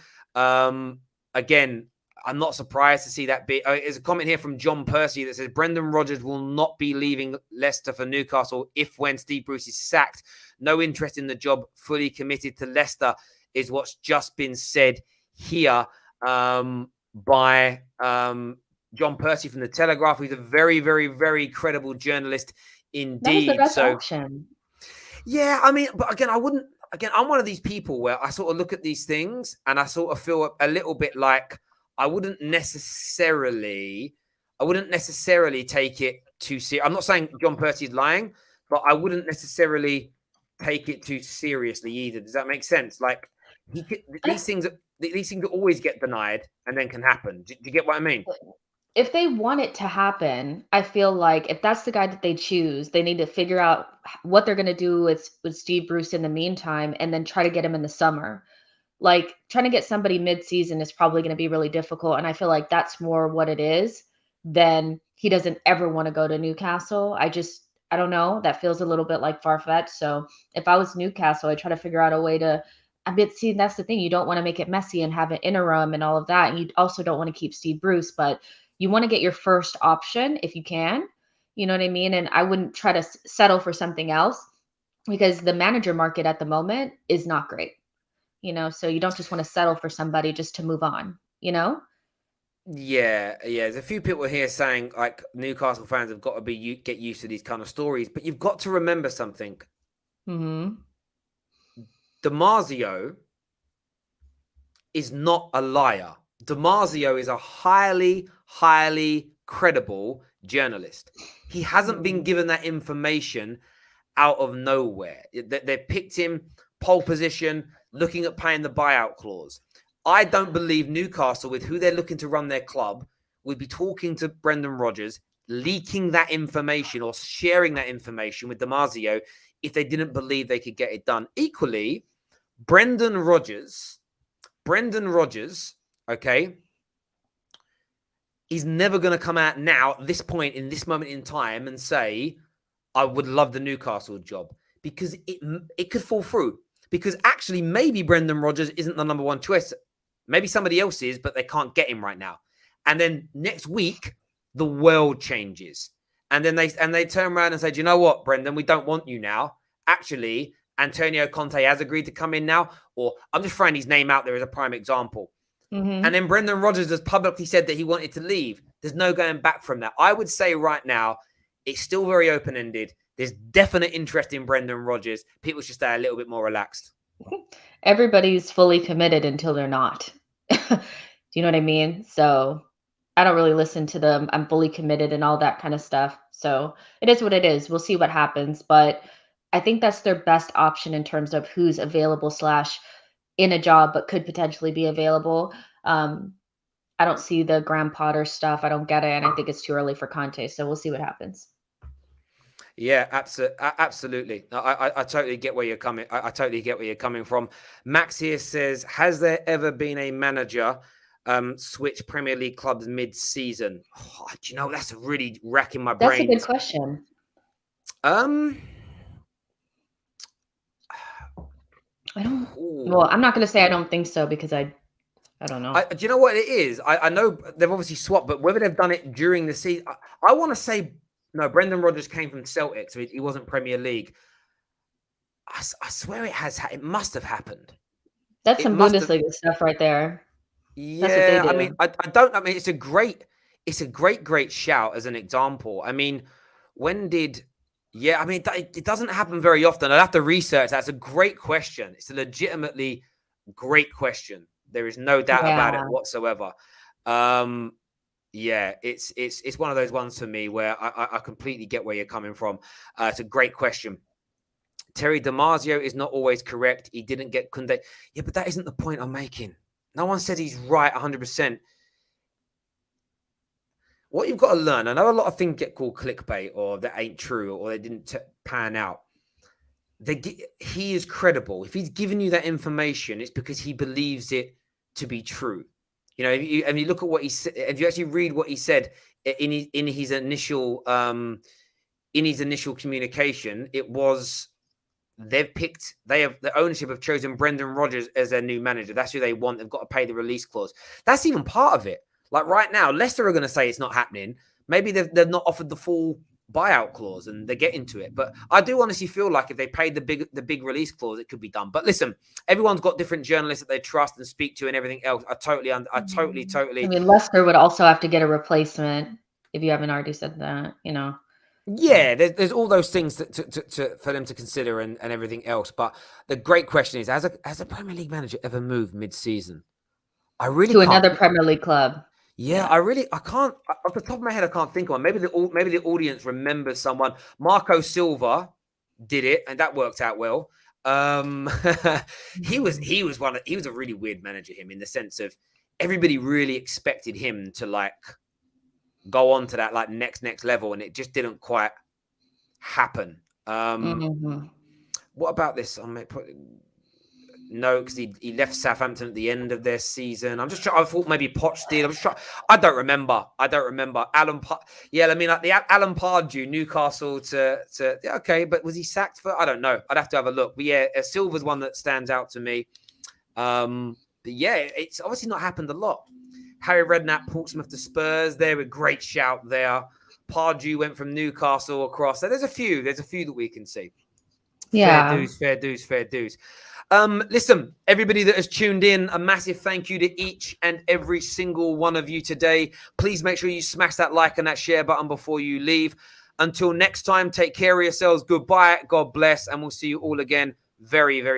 Again, I'm not surprised to see that bit. There's a comment here from John Percy that says Brendan Rodgers will not be leaving Leicester for Newcastle when Steve Bruce is sacked. No interest in the job, fully committed to Leicester is what's just been said here by John Percy from The Telegraph, who's a very, very, very credible journalist indeed. That was the best option. Yeah, I mean, but again, I'm one of these people where I sort of look at these things and I sort of feel a little bit like I wouldn't necessarily take it too seriously. I'm not saying John Percy's lying, but I wouldn't necessarily take it too seriously either. Does that make sense? Like these things always get denied and then can happen. Do you get what I mean? If they want it to happen, I feel like if that's the guy that they choose, they need to figure out what they're going to do with Steve Bruce in the meantime and then try to get him in the summer. Like trying to get somebody mid-season is probably going to be really difficult. And I feel like that's more what it is than he doesn't ever want to go to Newcastle. I don't know. That feels a little bit like far-fetched. So if I was Newcastle, I'd try to figure out a way to see, that's the thing. You don't want to make it messy and have an interim and all of that. And you also don't want to keep Steve Bruce, but you want to get your first option if you can, you know what I mean? And I wouldn't try to settle for something else because the manager market at the moment is not great. so you don't just want to settle for somebody just to move on, Yeah. There's a few people here saying like Newcastle fans have got to get used to these kind of stories, but you've got to remember something. Mm-hmm. DiMarzio is not a liar. DiMarzio is a highly, highly credible journalist. He hasn't been given that information out of nowhere. They picked him pole position, looking at paying the buyout clause. I don't believe Newcastle, with who they're looking to run their club, would be talking to Brendan Rodgers, leaking that information or sharing that information with DiMarzio if they didn't believe they could get it done. Equally, Brendan Rodgers, okay, he's never going to come out now at this point in this moment in time and say, I would love the Newcastle job, because it could fall through. Because actually, maybe Brendan Rodgers isn't the number one choice. Maybe somebody else is, but they can't get him right now. And then next week, the world changes. And then they turn around and say, do you know what, Brendan, we don't want you now. Actually, Antonio Conte has agreed to come in now. Or I'm just throwing his name out there as a prime example. Mm-hmm. And then Brendan Rodgers has publicly said that he wanted to leave. There's no going back from that. I would say right now, it's still very open-ended. There's definite interest in Brendan Rodgers. People should stay a little bit more relaxed. Everybody's fully committed until they're not. Do you know what I mean? So I don't really listen to them. I'm fully committed and all that kind of stuff. So it is what it is. We'll see what happens. But I think that's their best option in terms of who's available / in a job, but could potentially be available. I don't see the Graham Potter stuff. I don't get it. And I think it's too early for Conte. So we'll see what happens. Yeah, absolutely. I totally get where you're coming. I totally get where you're coming from. Max here says, has there ever been a manager switch Premier League clubs mid-season? Oh, do you know, that's really racking my brain. That's a good question. Well, I'm not going to say I don't think so, because I don't know. Do you know what it is? I know they've obviously swapped, but whether they've done it during the season, I want to say no. Brendan Rodgers came from Celtic, so he wasn't Premier League. I swear it must have happened. That's some Bundesliga stuff right there. Yeah, I mean, I mean, it's a great shout as an example. I mean, it doesn't happen very often. I'd have to research. That's a great question. It's a legitimately great question. There is no doubt about it whatsoever. Yeah, it's one of those ones for me where I completely get where you're coming from. It's a great question. Terry DiMarzio is not always correct. He didn't get Kunde. Yeah, but that isn't the point I'm making. No one said he's right 100%. What you've got to learn, I know a lot of things get called clickbait or that ain't true or they didn't pan out. He is credible. If he's giving you that information, it's because he believes it to be true. You know, if you look at what he said, if you actually read what he said in his initial communication, it was the ownership have chosen Brendan Rodgers as their new manager. That's who they want. They've got to pay the release clause. That's even part of it. Like right now, Leicester are going to say it's not happening. Maybe they've not offered the full buyout clause and they're getting to it. But I do honestly feel like if they paid the big release clause, it could be done. But listen, everyone's got different journalists that they trust and speak to and everything else. I totally. I mean, Leicester would also have to get a replacement if you haven't already said that, you know. Yeah, there's all those things for them to consider and everything else. But the great question is, has a Premier League manager ever moved mid-season? I really to another Premier League club. Yeah, I can't, off the top of my head, I can't think of one. Maybe the audience remembers someone. Marco Silva did it, and that worked out well. He was a really weird manager, him, in the sense of everybody really expected him to like go on to that like next level, and it just didn't quite happen. What about this? No, because he left Southampton at the end of their season. I thought maybe Poch did. I don't remember. Alan Pardew, Newcastle to okay, but was he sacked for? I don't know. I'd have to have a look. But yeah, Silva's one that stands out to me. But yeah, it's obviously not happened a lot. Harry Redknapp, Portsmouth to Spurs. They're a great shout there. Pardew went from Newcastle across. So there's a few that we can see. Yeah. Fair dues. Listen, everybody that has tuned in, a massive thank you to each and every single one of you today. Please make sure you smash that like and that share button before you leave. Until next time, take care of yourselves. Goodbye. God bless. And we'll see you all again very, very